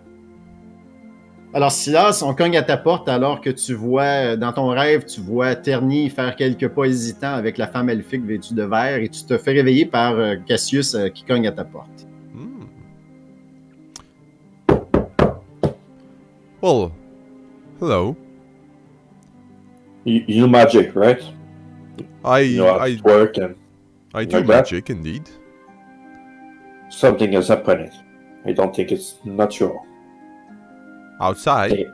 Alors Silas, on cogne à ta porte alors que tu vois, dans ton rêve, tu vois Terny faire quelques pas hésitants avec la femme elfique vêtue de vert et tu te fais réveiller par Cassius qui cogne à ta porte. Well, hello. You know magic, right? You know how I to work and do like that? magic indeed. something has happened. I don't think it's natural. Outside?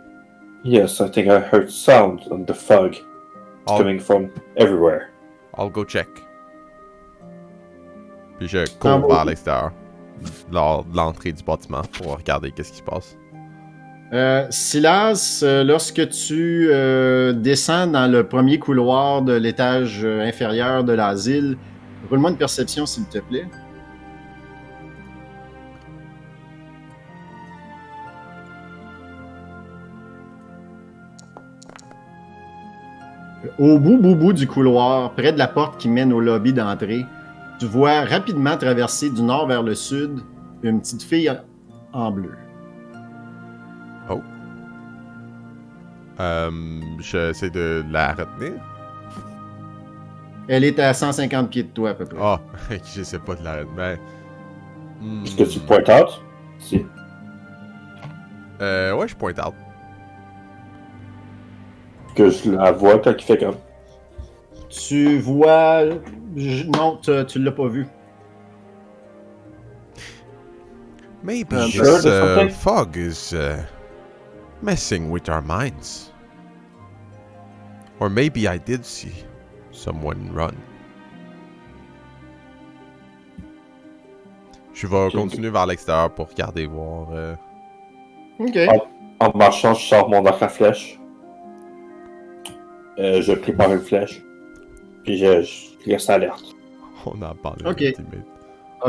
Yes, I think I heard sound on the fog. It's I'll, coming from everywhere. I'll go check. Puis je cours vers l'extérieur, lors de l'entrée du bâtiment, pour regarder qu'est-ce qui se passe. Silas, lorsque tu descends dans le premier couloir de l'étage inférieur de l'asile, roule-moi une perception, s'il te plaît. Au bout du couloir, près de la porte qui mène au lobby d'entrée, tu vois rapidement traverser du nord vers le sud une petite fille en bleu. Oh. J'essaie de la retenir. Elle est à 150 pieds de toi, à peu près. Ah, j'essaie pas de la retenir. Est-ce que tu pointes out? Si. Ouais, je point out. Que je la vois quand il fait comme. Tu vois... Non, tu l'as pas vu. Maybe Sure, this there's something? fog is messing with our minds. Or maybe I did see someone run. Je vais continuer vers l'extérieur pour regarder, voir. OK. En marchant, je sors mon arc à flèche. Je prépare une flèche. Puis je reste alerte. On en parle. Ok.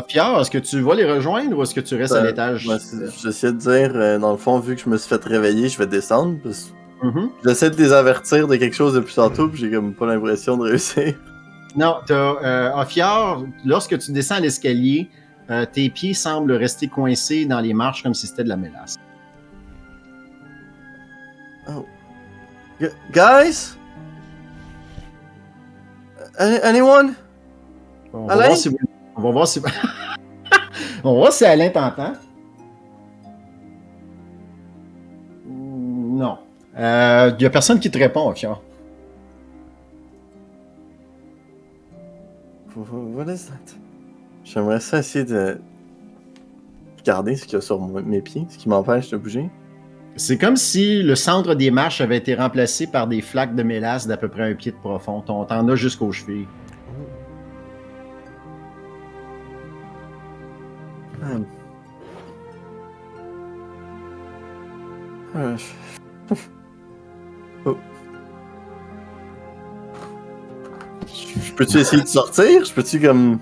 Fiard, est-ce que tu vas les rejoindre ou est-ce que tu restes à l'étage? J'essaie de dire, dans le fond, vu que je me suis fait réveiller, je vais descendre. Parce... Mhm. J'essaie de les avertir de quelque chose depuis tantôt, puis j'ai comme pas l'impression de réussir. Non, Fiard, lorsque tu descends l'escalier, tes pieds semblent rester coincés dans les marches comme si c'était de la mélasse. Oh. Guys? Anyone? On va Alain? voir si on va voir si on va voir si Alain t'entend. Non. Il y a personne qui te répond, Fiard. What is that? J'aimerais ça essayer de regarder ce qu'il y a sur mes pieds, ce qui m'empêche de bouger. C'est comme si le centre des marches avait été remplacé par des flaques de mélasse d'à peu près un pied de profond. T'en as jusqu'aux chevilles. Oh. Je peux-tu essayer de sortir? Je peux-tu comme...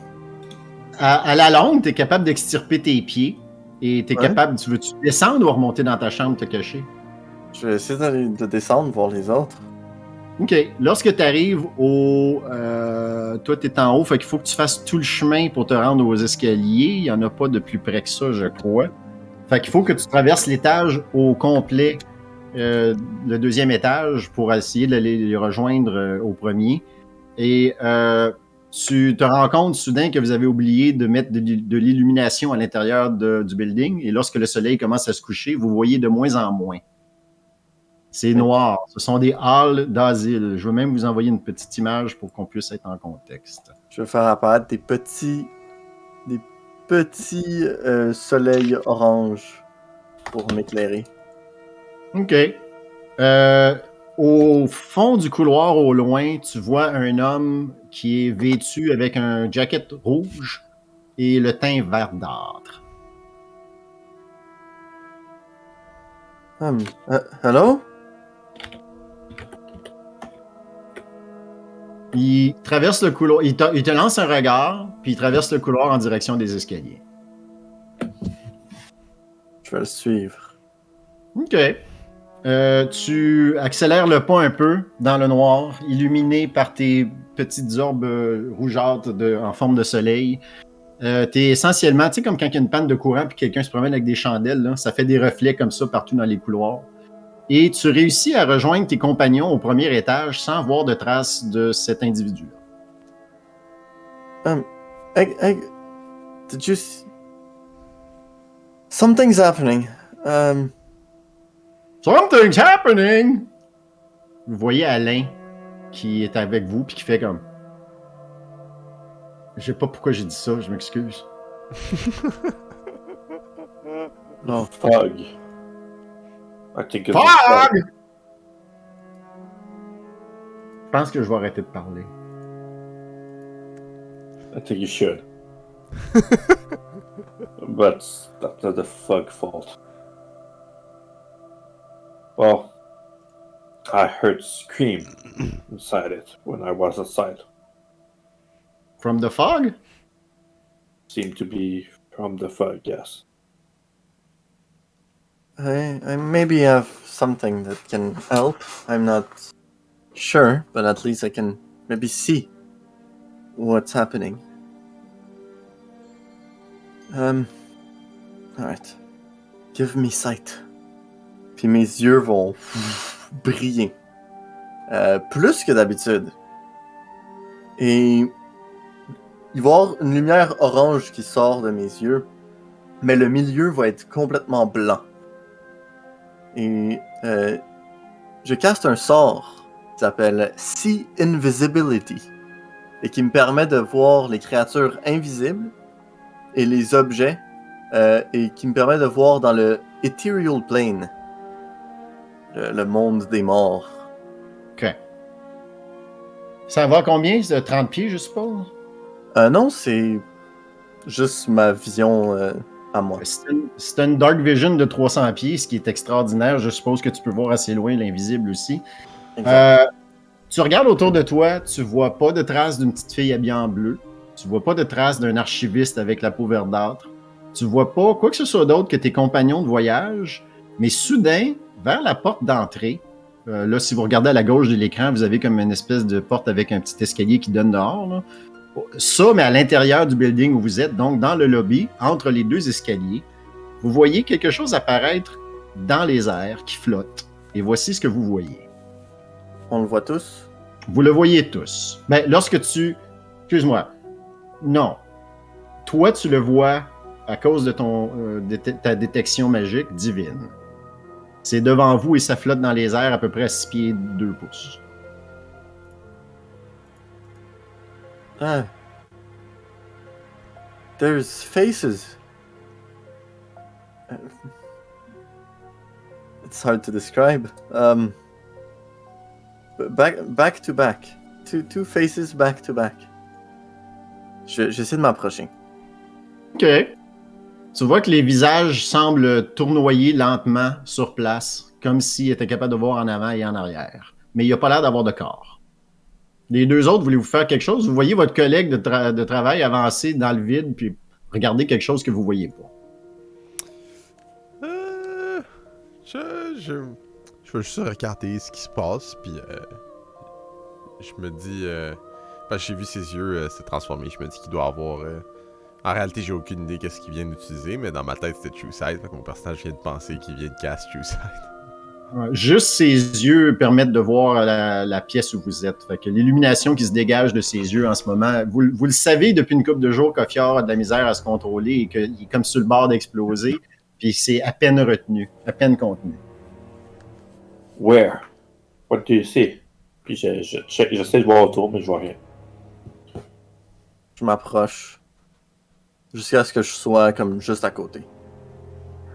À la longue, t'es capable d'extirper tes pieds et t'es Ouais. capable... Tu veux-tu descendre ou remonter dans ta chambre te cacher? Je vais essayer de descendre, voir les autres. OK. Lorsque tu arrives au... toi, tu es en haut, fait qu'il faut que tu fasses tout le chemin pour te rendre aux escaliers. Il n'y en a pas de plus près que ça, je crois. Fait qu'il faut que tu traverses l'étage au complet, le deuxième étage, pour essayer de les rejoindre au premier. Et tu te rends compte soudain que vous avez oublié de mettre de l'illumination à l'intérieur du building. Et lorsque le soleil commence à se coucher, vous voyez de moins en moins. C'est noir. Ce sont des halls d'asile. Je vais même vous envoyer une petite image pour qu'on puisse être en contexte. Je vais faire apparaître des petits soleils orange pour m'éclairer. OK. Au fond du couloir, au loin, tu vois un homme qui est vêtu avec un jacket rouge et le teint verdâtre. Hello? Il traverse le couloir, il te lance un regard, puis il traverse le couloir en direction des escaliers. Je vais le suivre. OK. Tu accélères le pas un peu dans le noir, illuminé par tes petites orbes rougeâtres en forme de soleil. T'es essentiellement, tu sais, comme quand il y a une panne de courant puis quelqu'un se promène avec des chandelles, là, ça fait des reflets comme ça partout dans les couloirs. Et tu réussis à rejoindre tes compagnons au premier étage sans voir de traces de cet individu-là. Did you see... Something's happening. Something's happening! Vous voyez Alain qui est avec vous puis qui fait comme... Je sais pas pourquoi j'ai dit ça, je m'excuse. No. Fog. I think it's Fog! Je pense que je vais arrêter de parler. I think you should. But that's not the fog fault. Well, I heard scream inside it when I was outside. From the fog? Seemed to be from the fog, yes. I maybe have something that can help. I'm not sure, but at least I can maybe see what's happening. Alright. Give me sight. Puis mes yeux vont briller. Plus que d'habitude. Et il va y avoir une lumière orange qui sort de mes yeux, mais le milieu va être complètement blanc. Et je caste un sort qui s'appelle See Invisibility et qui me permet de voir les créatures invisibles et les objets et qui me permet de voir dans le Ethereal Plane, le monde des morts. OK. Ça va combien? C'est de 30 pieds, je suppose? Non, c'est juste ma vision à moi. C'est une Dark Vision de 300 pieds, ce qui est extraordinaire. Je suppose que tu peux voir assez loin l'invisible aussi. Tu regardes autour de toi, tu vois pas de traces d'une petite fille habillée en bleu. Tu vois pas de traces d'un archiviste avec la peau verdâtre. Tu vois pas quoi que ce soit d'autre que tes compagnons de voyage. Mais soudain, vers la porte d'entrée, là, si vous regardez à la gauche de l'écran, vous avez comme une espèce de porte avec un petit escalier qui donne dehors, là. Ça, mais à l'intérieur du building où vous êtes, donc dans le lobby, entre les deux escaliers, vous voyez quelque chose apparaître dans les airs qui flotte. Et voici ce que vous voyez. On le voit tous? Vous le voyez tous. Ben, lorsque tu... Excuse-moi. Non. Toi, tu le vois à cause de ta détection magique divine. C'est devant vous et ça flotte dans les airs à peu près à 6 pieds 2 pouces. Ah. There's faces. It's hard to describe. Back to back. Two faces back to back. J'essaie de m'approcher. OK. Tu vois que les visages semblent tournoyer lentement sur place, comme s'ils étaient capables de voir en avant et en arrière. Mais il n'y a pas l'air d'avoir de corps. Les deux autres, voulez-vous faire quelque chose? Vous voyez votre collègue de travail avancer dans le vide, puis regarder quelque chose que vous voyez pas. Je veux juste regarder ce qui se passe, puis je me dis... parce que j'ai vu ses yeux se transformer, je me dis qu'il doit avoir... En réalité, j'ai aucune idée qu'est-ce qu'il vient d'utiliser, mais dans ma tête, c'était True Sight, fait que mon personnage vient de penser qu'il vient de cast True Sight. Ouais, juste ses yeux permettent de voir la pièce où vous êtes. Fait que l'illumination qui se dégage de ses yeux en ce moment, vous le savez depuis une couple de jours qu'Ophior a de la misère à se contrôler et qu'il est comme sur le bord d'exploser, puis c'est à peine retenu, à peine contenu. Where? What do you see? Puis j'essaie de voir autour, mais je vois rien. Je m'approche jusqu'à ce que je sois comme juste à côté.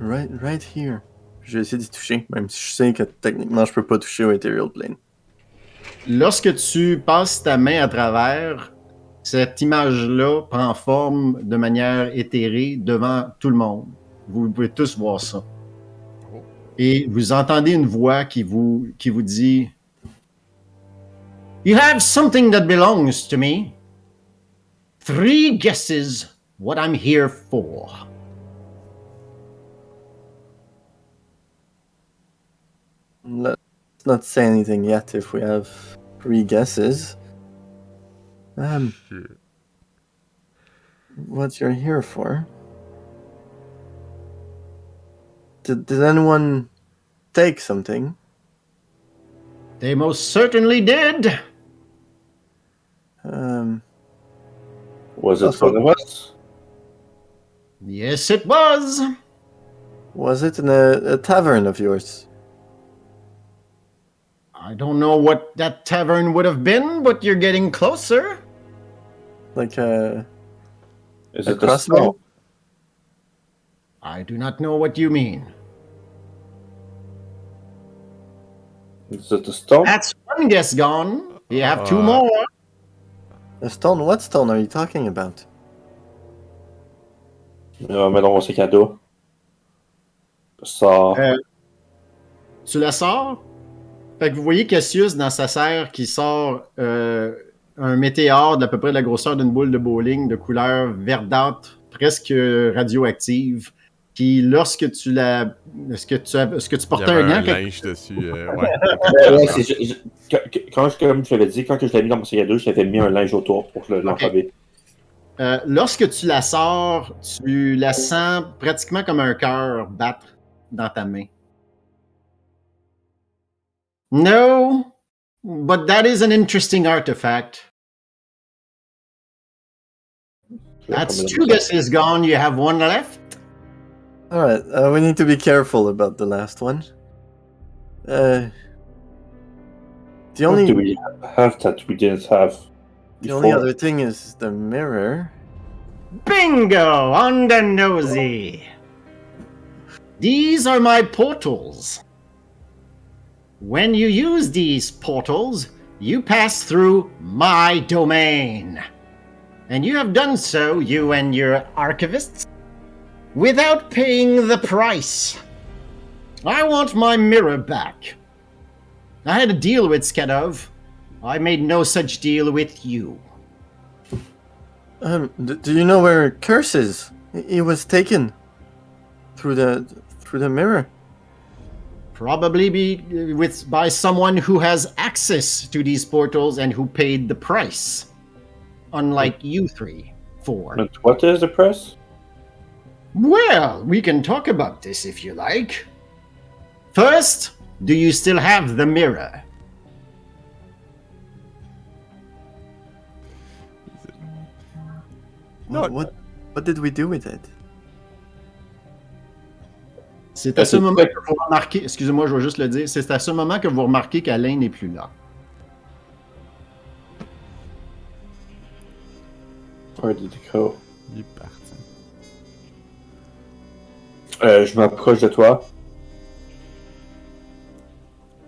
Right here. Je vais essayer d'y toucher, même si je sais que techniquement je peux pas toucher au Ethereal Plane. Lorsque tu passes ta main à travers, cette image-là prend forme de manière éthérée devant tout le monde. Vous pouvez tous voir ça. Et vous entendez une voix qui vous dit You have something that belongs to me. 3 guesses what I'm here for. Let's not say anything yet if we have 3 guesses. Shit. What you're here for? Did anyone take something? They most certainly did. Was it one of us? Yes, it was. Was it in a tavern of yours? I don't know what that tavern would have been, but you're getting closer. Like a Is A it the crossbow? stone? I do not know what you mean. Is it the stone? That's one guess gone. You have 2 Uh, more. a stone? What stone are you talking about? Mais dans mon sac à dos. Ça. Tu la sors? Fait que vous voyez Cassius dans sa serre qui sort un météore d'à peu près la grosseur d'une boule de bowling de couleur verdâtre, presque radioactive, qui lorsque tu la... Est-ce que tu Il y portais avait un un gant? linge dessus, ouais. Ouais, comme je l'avais dit, quand je l'ai mis dans mon sac à dos, j'avais mis un linge autour pour l'enlever. Lorsque tu la sors, tu la sens pratiquement comme un cœur battre dans ta main. No, but that is an interesting artifact. That's 2 guesses gone. You have 1 left. Alright, we need to be careful about the last one. The What do only we have that we didn't have the only before? other thing is the mirror. Bingo! On the nosy. These are my portals. When you use these portals, you pass through my domain. And you have done so, you and your archivists, without paying the price. I want my mirror back. I had a deal with Skadov. I made no such deal with you. Do you know where Curse is? He was taken through the mirror. Probably by someone who has access to these portals and who paid the price. Unlike you 4. But what is the price? Well, we can talk about this if you like. First, do you still have the mirror? No. What did we do with it? C'est à ce moment que vous remarquez, excusez-moi, je vais juste le dire, c'est à ce moment que vous remarquez qu'Alain n'est plus là. Where did it go? Il est parti. Je m'approche de toi.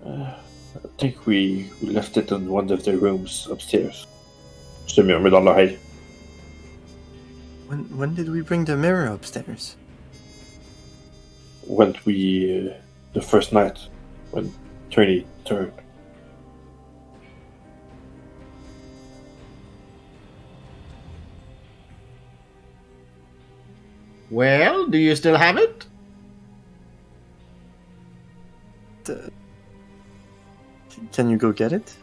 I think we left it in one of the rooms upstairs. Je te murmure dans l'oreille. When did we bring the mirror upstairs? When we the first night when Trinity turned. Well, do you still have it? Can you go get it?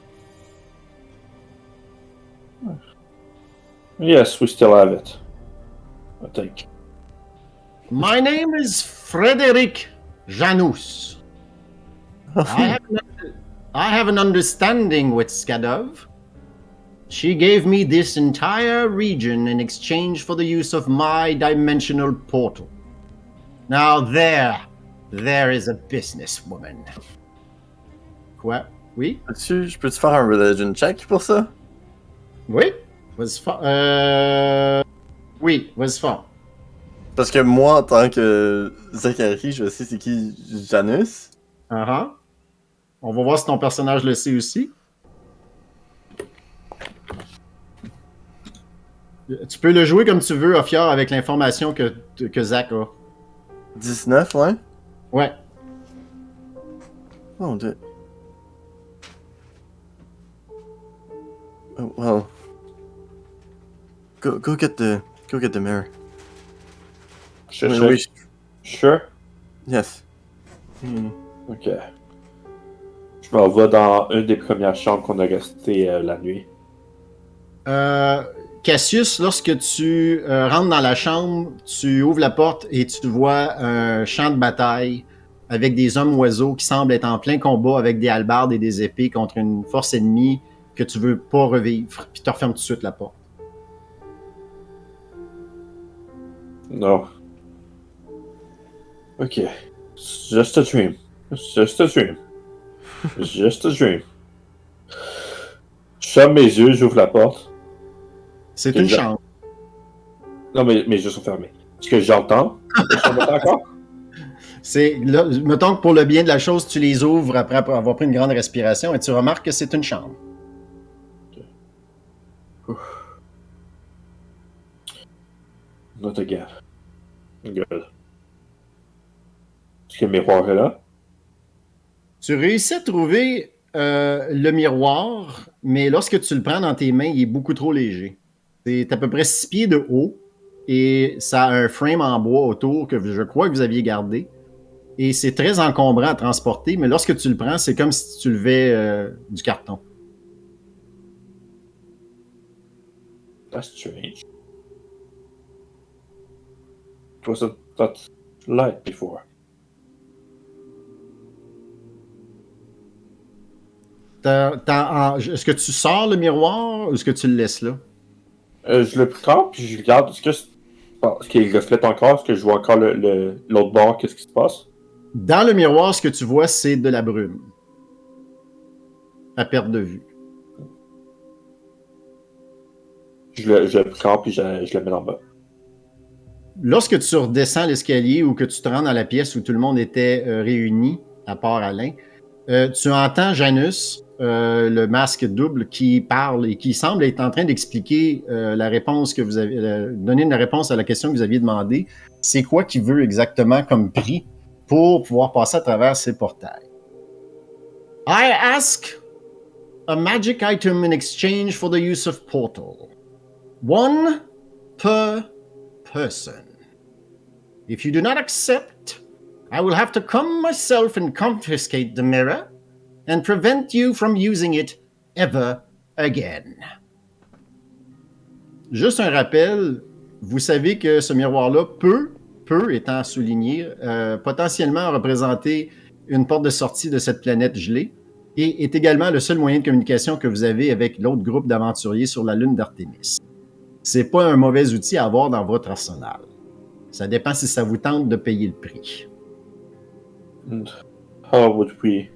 Yes, we still have it. I think. My name is Frederick Janus. I have an understanding with Skadov. She gave me this entire region in exchange for the use of my dimensional portal. Now there is a businesswoman. Quoi? Oui? Je peux-tu faire un religion check pour ça? Oui? Vas-y fort. Oui, vas-y fort. Parce que moi, en tant que Zachary, je sais c'est qui Janus. Uh-huh. On va voir si ton personnage le sait aussi. Tu peux le jouer comme tu veux, Ophiar, avec l'information que Zach a. 19, ouais? Ouais. Oh, Dieu. Oh, well. Go get the mirror. Sure. Sure? Yes. Ok. Je m'en vais dans une des premières chambres qu'on a restées la nuit. Cassius, lorsque tu rentres dans la chambre, tu ouvres la porte et tu vois un champ de bataille avec des hommes oiseaux qui semblent être en plein combat avec des hallebardes et des épées contre une force ennemie que tu veux pas revivre. Puis tu refermes tout de suite la porte. No. Ok. It's just a dream. It's just a dream. It's just a dream. Je ferme mes yeux, j'ouvre la porte. C'est une chambre. Non, mais mes yeux sont fermés. Est-ce que j'entends? Je m'entends encore? C'est là, mettons que pour le bien de la chose, tu les ouvres après avoir pris une grande respiration et tu remarques que c'est une chambre. Not again. Good. Est-ce que le miroir est là? Tu réussis à trouver le miroir, mais lorsque tu le prends dans tes mains, il est beaucoup trop léger. C'est à peu près 6 pieds de haut et ça a un frame en bois autour que je crois que vous aviez gardé. Et c'est très encombrant à transporter, mais lorsque tu le prends, c'est comme si tu levais du carton. That's strange. It wasn't that light before. Est-ce que tu sors le miroir ou est-ce que tu le laisses là? Je le prends puis je regarde. Est-ce qu'il reflète encore? Est-ce que je vois encore l'autre bord? Qu'est-ce qui se passe? Dans le miroir, ce que tu vois, c'est de la brume. À perte de vue. Je le prends puis je le mets en bas. Lorsque tu redescends l'escalier ou que tu te rends dans la pièce où tout le monde était réuni, à part Alain, tu entends Janus, le masque double, qui parle et qui semble être en train d'expliquer la réponse que vous avez, donner une réponse à la question que vous aviez demandée. C'est quoi qu'il veut exactement comme prix pour pouvoir passer à travers ces portails? I ask a magic item in exchange for the use of portal. 1 per person. If you do not accept, I will have to come myself and confiscate the mirror and prevent you from using it ever again. Juste un rappel, vous savez que ce miroir-là peut, étant souligné, potentiellement représenter une porte de sortie de cette planète gelée et est également le seul moyen de communication que vous avez avec l'autre groupe d'aventuriers sur la lune d'Artémis. C'est pas un mauvais outil à avoir dans votre arsenal. Ça dépend si ça vous tente de payer le prix. And how would we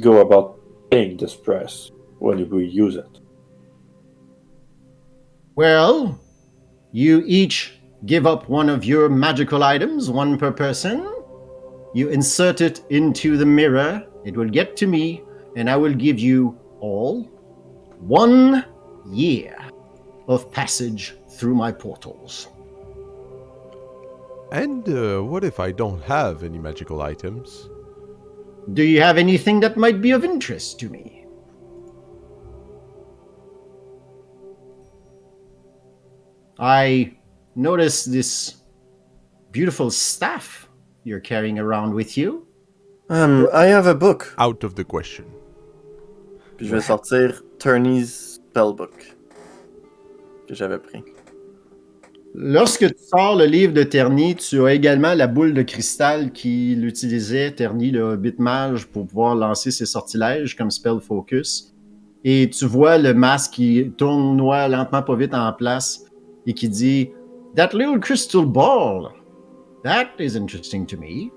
go about paying this price when we use it? Well, you each give up one of your magical items, 1 per person. You insert it into the mirror. It will get to me, and I will give you all 1 year of passage through my portals. And what if I don't have any magical items? Do you have anything that might be of interest to me? I notice this beautiful staff you're carrying around with you. I have a book. Out of the question. Puis je vais sortir Turney's spellbook. que j'avais pris. Lorsque tu sors le livre de Terny, tu as également la boule de cristal qu'il utilisait, Terny, le Hobbit mage, pour pouvoir lancer ses sortilèges comme spell focus. Et tu vois le masque qui tournoie lentement pas vite en place et qui dit « That little crystal ball, that is interesting to me. »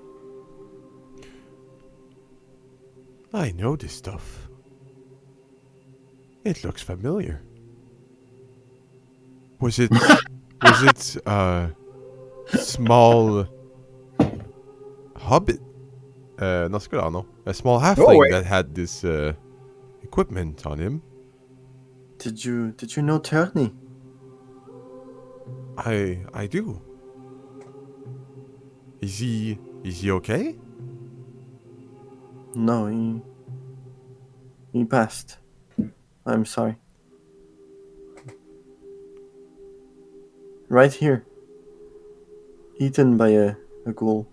I know this stuff. It looks familiar. Was it small hobbit? Non, c'est quoi leur nom? A small halfling ouais. that had this equipment on him. Did you know Turney? I do. Is he okay? No, he passed. I'm sorry. Right here. Eaten by a ghoul.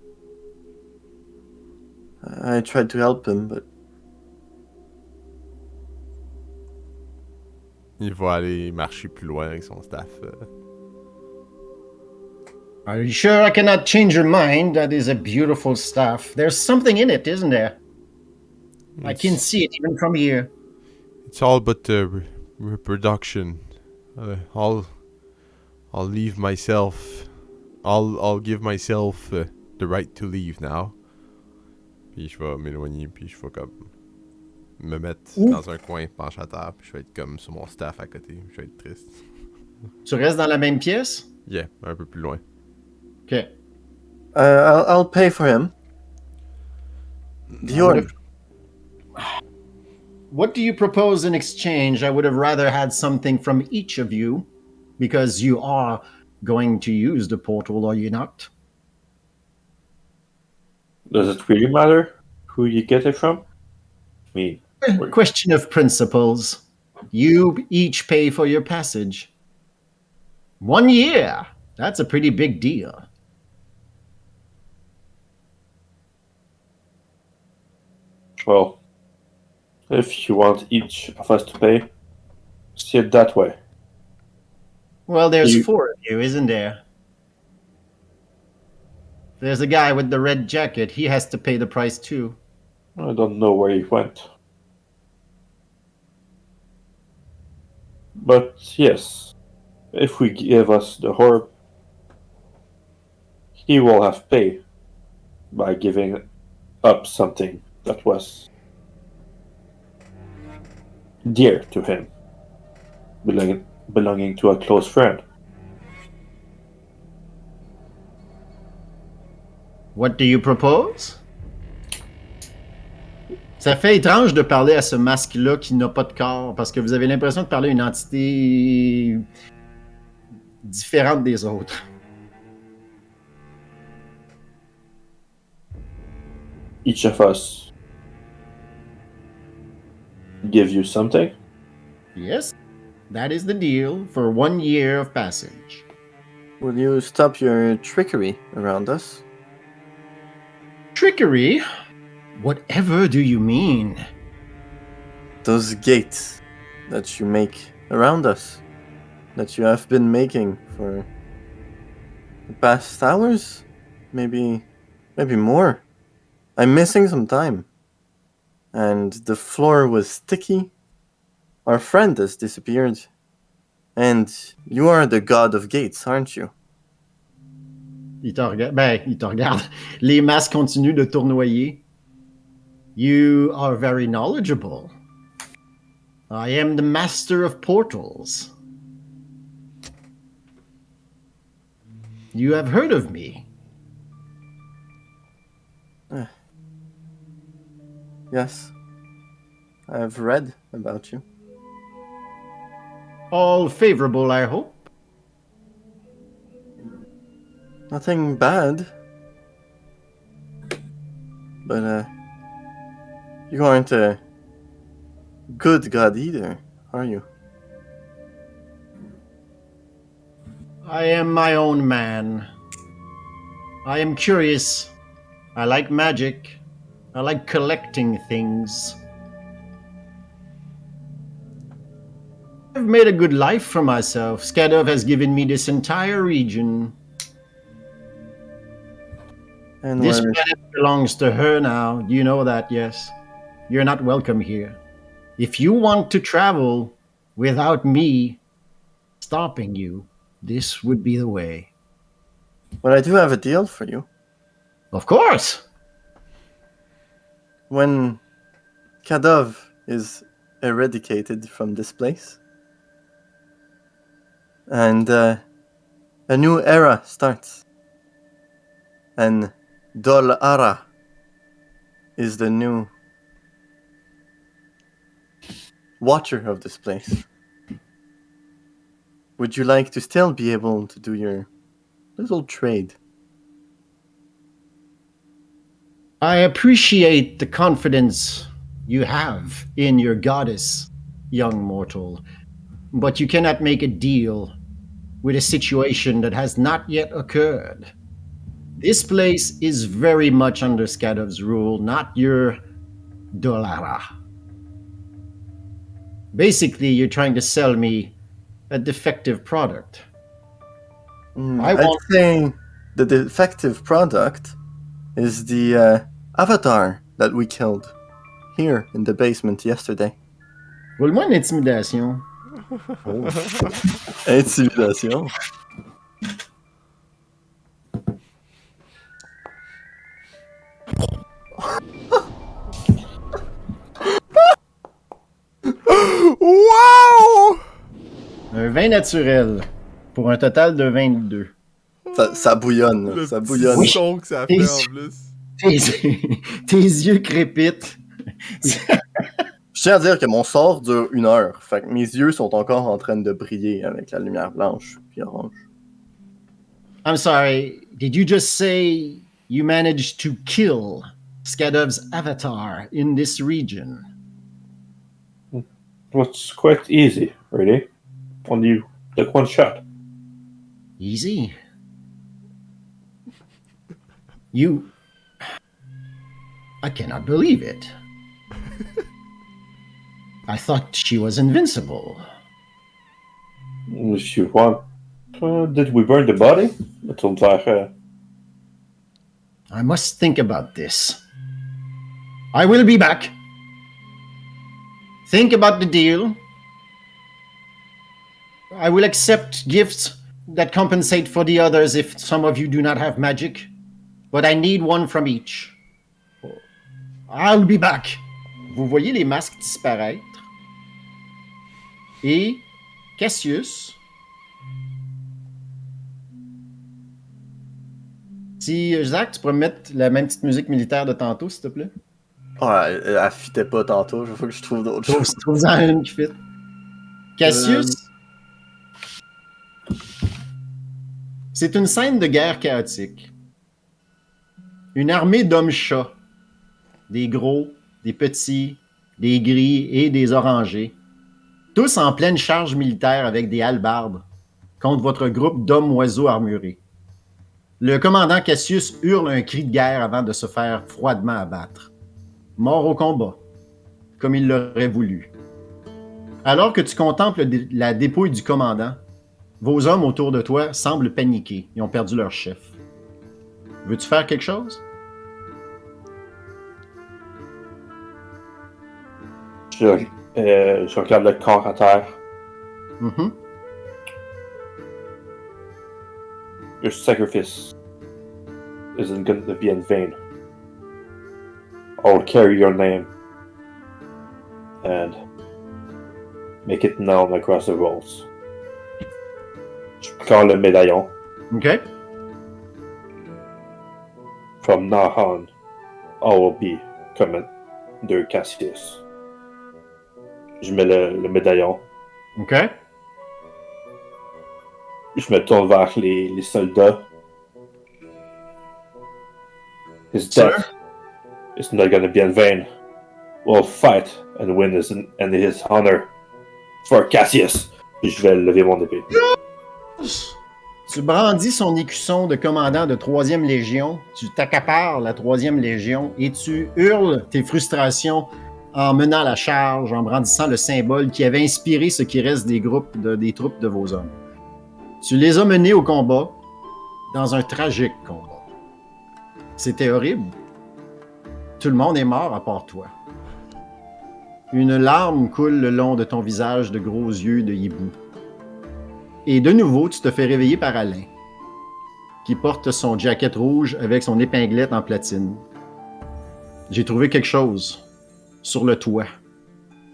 I tried to help him, but Il va aller marcher plus loin avec son staff. Are you sure I cannot change your mind? That is a beautiful staff. There's something in it, isn't there? I can see it even from here. It's all but reproduction. I'll leave myself. I'll give myself the right to leave now. Puis je vais m'éloigner, puis je vais comme me mettre dans un coin, pencher à terre, puis je vais être comme sur mon staff à côté. Je vais être triste. Tu restes dans la même pièce? Yeah, un peu plus loin. OK. I'll pay for him. Dior. What do you propose in exchange? I would have rather had something from each of you, because you are going to use the portal, are you not? Does it really matter who you get it from? Me. Question of principles. You each pay for your passage. 1 year. That's a pretty big deal. Well, if you want each of us to pay, see it that way. Well, there's 4 of you, isn't there? There's a guy with the red jacket. He has to pay the price too. I don't know where he went. But yes, if we give us the orb, he will have pay by giving up something that was dear to him, belonging to a close friend. What do you propose? Ça fait étrange de parler à ce masque-là qui n'a pas de corps, parce que vous avez l'impression de parler à une entité différente des autres. Each of us give you something? Yes, that is the deal for 1 year of passage. Will you stop your trickery around us? Trickery? Whatever do you mean? Those gates that you make around us, that you have been making for the past hours? Maybe more. I'm missing some time. And the floor was sticky. Our friend has disappeared. And you are the god of gates, aren't you? Il te regarde. Ben, il te regarde. Les masques continuent de tournoyer. You are very knowledgeable. I am the master of portals. You have heard of me. Yes. I have read about you. All favorable, I hope. Nothing bad. But, you aren't a good god either, are you? I am my own man. I am curious. I like magic. I like collecting things. I've made a good life for myself. Skadov has given me this entire region. And This we're... planet belongs to her now. Do you know that? Yes. You're not welcome here. If you want to travel without me stopping you, this would be the way. But I do have a deal for you. Of course. When Kadov is eradicated from this place, and a new era starts, and Dol Ara is the new watcher of this place. Would you like to still be able to do your little trade? I appreciate the confidence you have in your goddess, young mortal, but you cannot make a deal with a situation that has not yet occurred. This place is very much under Skadov's rule, not your Dolara. Basically, you're trying to sell me a defective product. I I'd want- say the defective product is the avatar that we killed here in the basement yesterday. Roule-moi une intimidation. Intimidation. Wow! Un 20 naturel pour un total de 22. Ça bouillonne, là, Le ça petit bouillonne. son que ça fait Oui. en plus. Tes yeux crépitent. Je tiens à dire que mon sort dure 1 heure. Fait que mes yeux sont encore en train de briller avec la lumière blanche puis orange. I'm sorry, did you just say you managed to kill Skadov's avatar in this region? It's quite easy, really. Only like one shot. Easy. You... I cannot believe it. I thought she was invincible. If you want. Did we burn the body? Het stond daar. I must think about this. I will be back. Think about the deal. I will accept gifts that compensate for the others if some of you do not have magic, but I need one from each. I'll be back. Vous voyez les masques disparaître. Et Cassius, si Zach, tu pourrais me mettre la même petite musique militaire de tantôt, s'il te plaît. Ah, elle fitait pas tantôt, il faut que je trouve d'autres choses. Trouve-en une qui fit. Cassius, c'est une scène de guerre chaotique. Une armée d'hommes-chats, des gros, des petits, des gris et des orangés, tous en pleine charge militaire avec des hallebardes, contre votre groupe d'hommes-oiseaux armurés. Le commandant Cassius hurle un cri de guerre avant de se faire froidement abattre. Mort au combat, comme il l'aurait voulu. Alors que tu contemples la dépouille du commandant, vos hommes autour de toi semblent paniquer. Ils ont perdu leur chef. Veux-tu faire quelque chose? Je regarde le corps à terre. Mhm. Your sacrifice isn't going to be in vain. I'll carry your name and make it known across the walls. Je prends le médaillon. OK. From now on, I will be Commander Cassius. Je mets le médaillon. OK. Je me tourne vers les soldats. His death is not going to be in vain. We'll fight and win his honor for Cassius. Puis je vais lever mon épée. Tu brandis son écusson de commandant de 3e Légion, tu t'accapares la 3e Légion et tu hurles tes frustrations en menant la charge, en brandissant le symbole qui avait inspiré ce qui reste des troupes de vos hommes. Tu les as menés au combat, dans un tragique combat. C'était horrible. Tout le monde est mort à part toi. Une larme coule le long de ton visage de gros yeux de hibou. Et de nouveau, tu te fais réveiller par Alain, qui porte son jacket rouge avec son épinglette en platine. J'ai trouvé quelque chose sur le toit.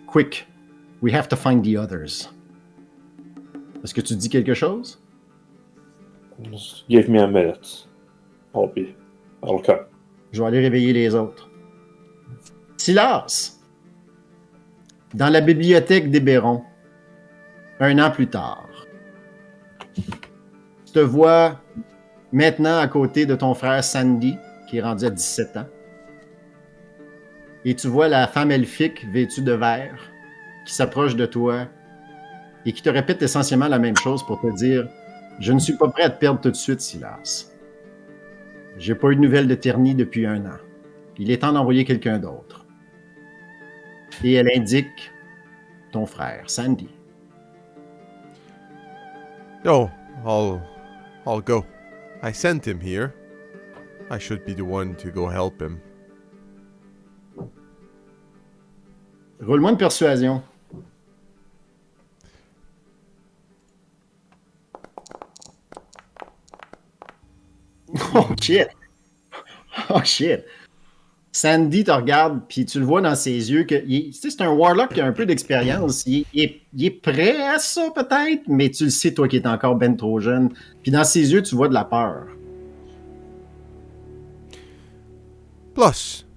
Quick, we have to find the others. Est-ce que tu dis quelque chose? Give me a minute. I'll come. Je vais aller réveiller les autres. Silas! Dans la bibliothèque d'Héberon, 1 an plus tard. Tu te vois maintenant à côté de ton frère Sandy, qui est rendu à 17 ans. Et tu vois la femme elfique vêtue de vert qui s'approche de toi et qui te répète essentiellement la même chose pour te dire « Je ne suis pas prêt à te perdre tout de suite, Silas. J'ai pas eu de nouvelles de Terny depuis 1 an. Il est temps d'envoyer quelqu'un d'autre. » Et elle indique ton frère, Sandy. No, I'll go. I sent him here. I should be the one to go help him. Roule-moi une persuasion. Oh shit! Oh shit! Sandy te regarde, puis tu le vois dans ses yeux que c'est un warlock qui a un peu d'expérience. Il est prêt à ça, peut-être, mais tu le sais, toi, qui es encore ben trop jeune. Puis dans ses yeux, tu vois de la peur. Plus,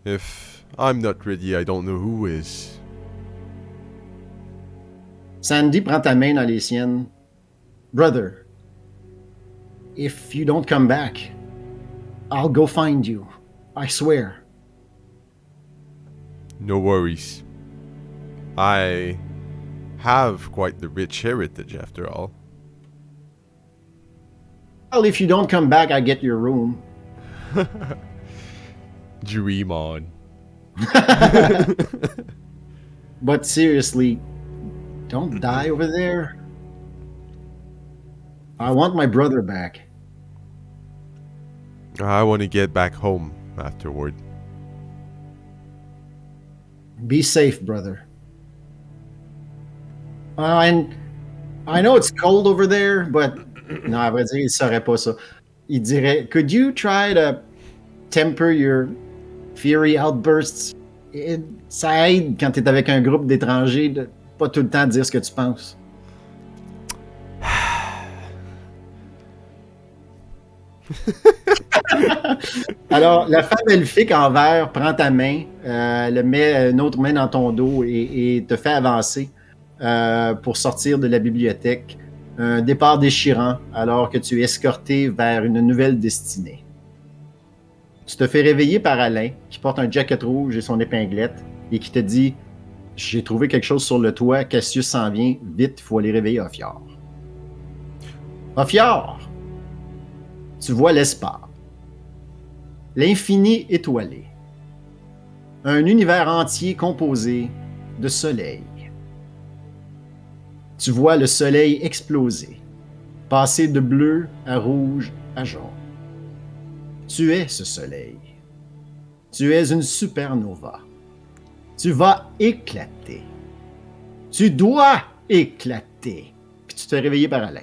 if I'm not ready, I don't know who is. Sandy prend ta main dans les siennes. Brother, if you don't come back, I'll go find you. I swear. No worries. I have quite the rich heritage, after all. Well, if you don't come back, I get your room. Dream on. But seriously, don't die over there. I want my brother back. I want to get back home afterward. Be safe, brother. And I know it's cold over there, but non, à vrai dire, il saurait pas ça. Il dirait, could you try to temper your fiery outbursts? Ça aide quand t'es avec un groupe d'étrangers de pas tout le temps dire ce que tu penses. Alors, la femme elfique en vert prend ta main, le met une autre main dans ton dos et te fait avancer pour sortir de la bibliothèque. Un départ déchirant alors que tu es escorté vers une nouvelle destinée. Tu te fais réveiller par Alain, qui porte un jacket rouge et son épinglette, et qui te dit « J'ai trouvé quelque chose sur le toit, Cassius s'en vient, vite, il faut aller réveiller Ophior. » Ophior! Tu vois l'espace. L'infini étoilé. Un univers entier composé de soleil. Tu vois le soleil exploser, passer de bleu à rouge à jaune. Tu es ce soleil. Tu es une supernova. Tu vas éclater. Tu dois éclater. Puis tu te fais réveiller par Alain.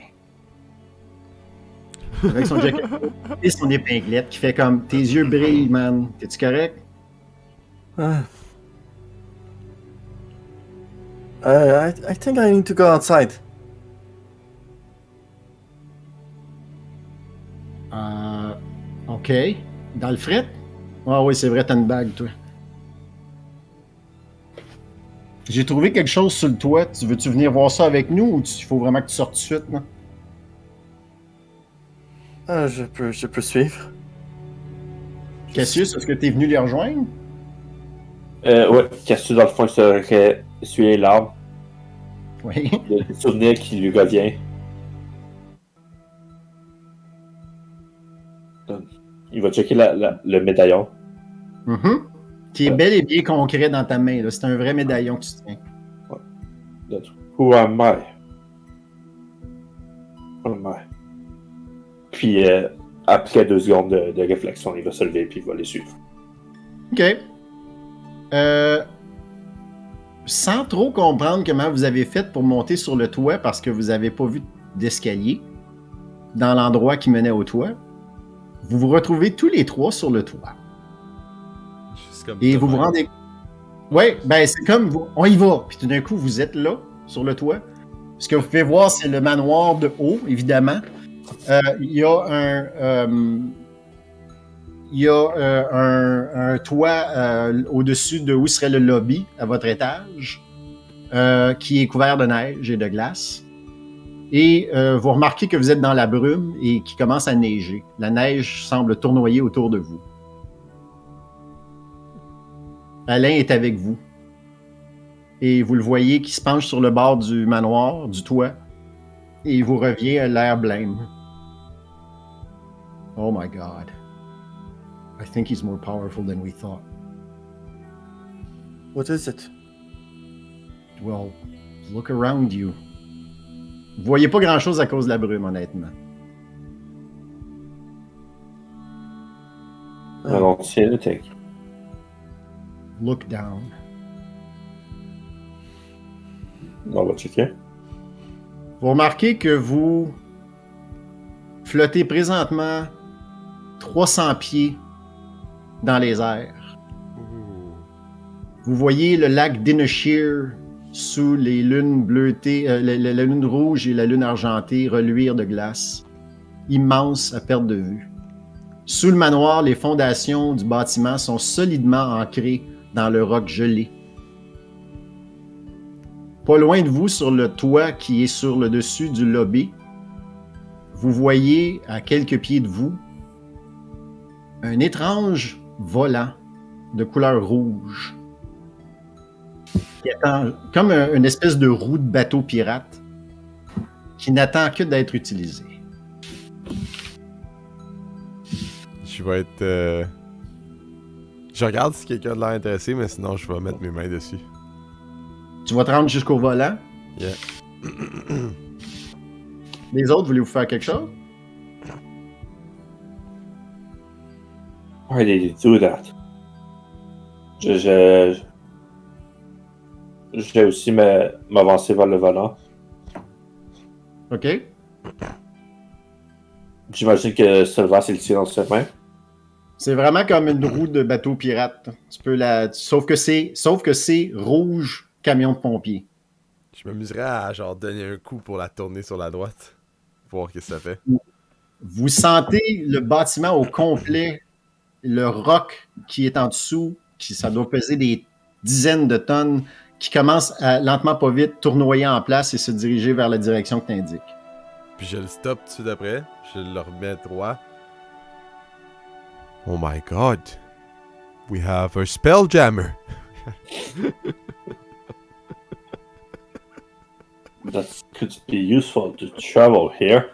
Avec son jacket et son épinglette qui fait comme tes yeux brillent, man. T'es-tu correct? I think I need to go outside. OK. Dans le fret? Ah oui, c'est vrai, t'as une bague, toi. J'ai trouvé quelque chose sur le toit. Veux-tu venir voir ça avec nous ou il faut vraiment que tu sortes tout de suite, non? Je peux suivre. Cassius, est-ce que t'es venu les rejoindre? Ouais, Cassius, dans le fond, il serait essuyé les larmes. Oui. Le souvenir qui lui revient. Il va checker le médaillon. Mm-hmm. qui est bel et bien concret dans ta main. Là. C'est un vrai médaillon que tu tiens. That's who am I? Who am I? Puis après 2 secondes de réflexion, il va se lever puis il va les suivre. OK. Sans trop comprendre comment vous avez fait pour monter sur le toit parce que vous n'avez pas vu d'escalier dans l'endroit qui menait au toit, vous vous retrouvez tous les 3 sur le toit. Juste comme Et vous vous rendez... Oui, ben c'est comme... On y va. Puis tout d'un coup, vous êtes là, sur le toit. Ce que vous pouvez voir, c'est le manoir de haut, évidemment. Il y a un toit au-dessus de où serait le lobby à votre étage, qui est couvert de neige et de glace. Et vous remarquez que vous êtes dans la brume et qu'il commence à neiger. La neige semble tournoyer autour de vous. Alain est avec vous. Et vous le voyez qui se penche sur le bord du manoir, du toit, et il vous revient à l'air blême. Oh my God. I think he's more powerful than we thought. What is it? Well, look around you. Vous voyez pas grand-chose à cause de la brume, honnêtement. I don't see anything. Look down. On va checker. Vous remarquez que vous flottez présentement 300 pieds dans les airs. Vous voyez le lac d'Inishir sous les lunes bleutées, la lune rouge et la lune argentée reluire de glace, immense à perte de vue. Sous le manoir, les fondations du bâtiment sont solidement ancrées dans le roc gelé. Pas loin de vous, sur le toit qui est sur le dessus du lobby, vous voyez à quelques pieds de vous un étrange volant de couleur rouge qui attend, comme une espèce de roue de bateau pirate qui n'attend que d'être utilisé. Je vais être... Je regarde si quelqu'un a l'air intéressé, mais sinon je vais mettre mes mains dessus. Tu vas te rendre jusqu'au volant. Yeah. Les autres, voulez-vous faire quelque chose? Why did you do that? J'ai aussi m'avancer vers le volant. OK. J'imagine que Sylvain, c'est le tient dans ses mains. C'est vraiment comme une roue de bateau pirate. Tu peux la... Sauf que c'est rouge camion de pompier. Je m'amuserais à genre donner un coup pour la tourner sur la droite. Voir ce que ça fait. Vous sentez le bâtiment au complet, le roc qui est en dessous, ça doit peser des dizaines de tonnes, qui commence à, lentement pas vite, tournoyer en place et se diriger vers la direction que tu indiques. Puis je le stoppe tout de suite après. Je le remets droit. Oh my god. We have a spelljammer. That could be useful to travel here.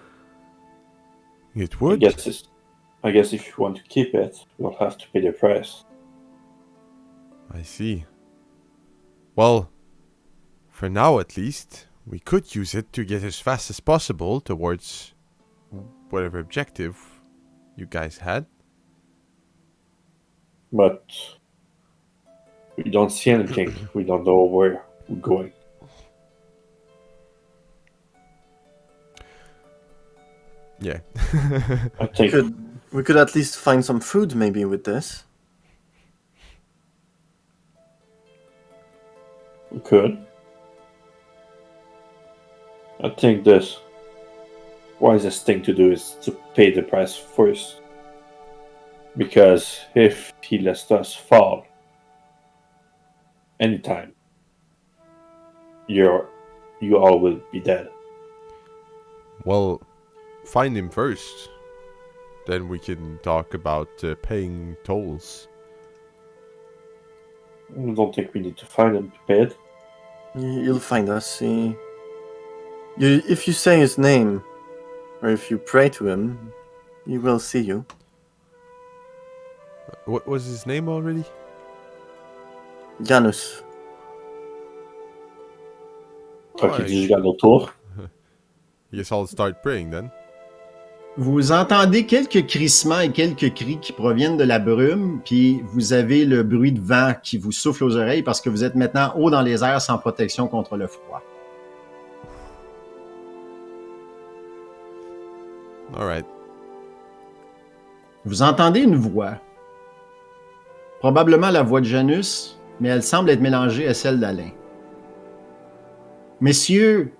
It I would. guess if you want to keep it, you'll have to pay the price. I see. Well, for now at least, we could use it to get as fast as possible towards whatever objective you guys had. But we don't see anything. We don't know where we're going. Yeah. I think We could at least find some food maybe with this. we could. I think the wisest thing to do is to pay the price first. Because if he lets us fall anytime, you all will be dead. Well, find him first. Then we can talk about paying tolls. I don't think we need to find him to pay it. You'll find us. If you say his name, or if you pray to him, he will see you. What was his name already? Janus. Ok, Ouais. je regarde autour. I guess I'll start praying then. Vous entendez quelques crissements et quelques cris qui proviennent de la brume, puis vous avez le bruit de vent qui vous souffle aux oreilles parce que vous êtes maintenant haut dans les airs sans protection contre le froid. Alright. Vous entendez une voix. Probablement la voix de Janus, mais elle semble être mélangée à celle d'Alain. Messieurs,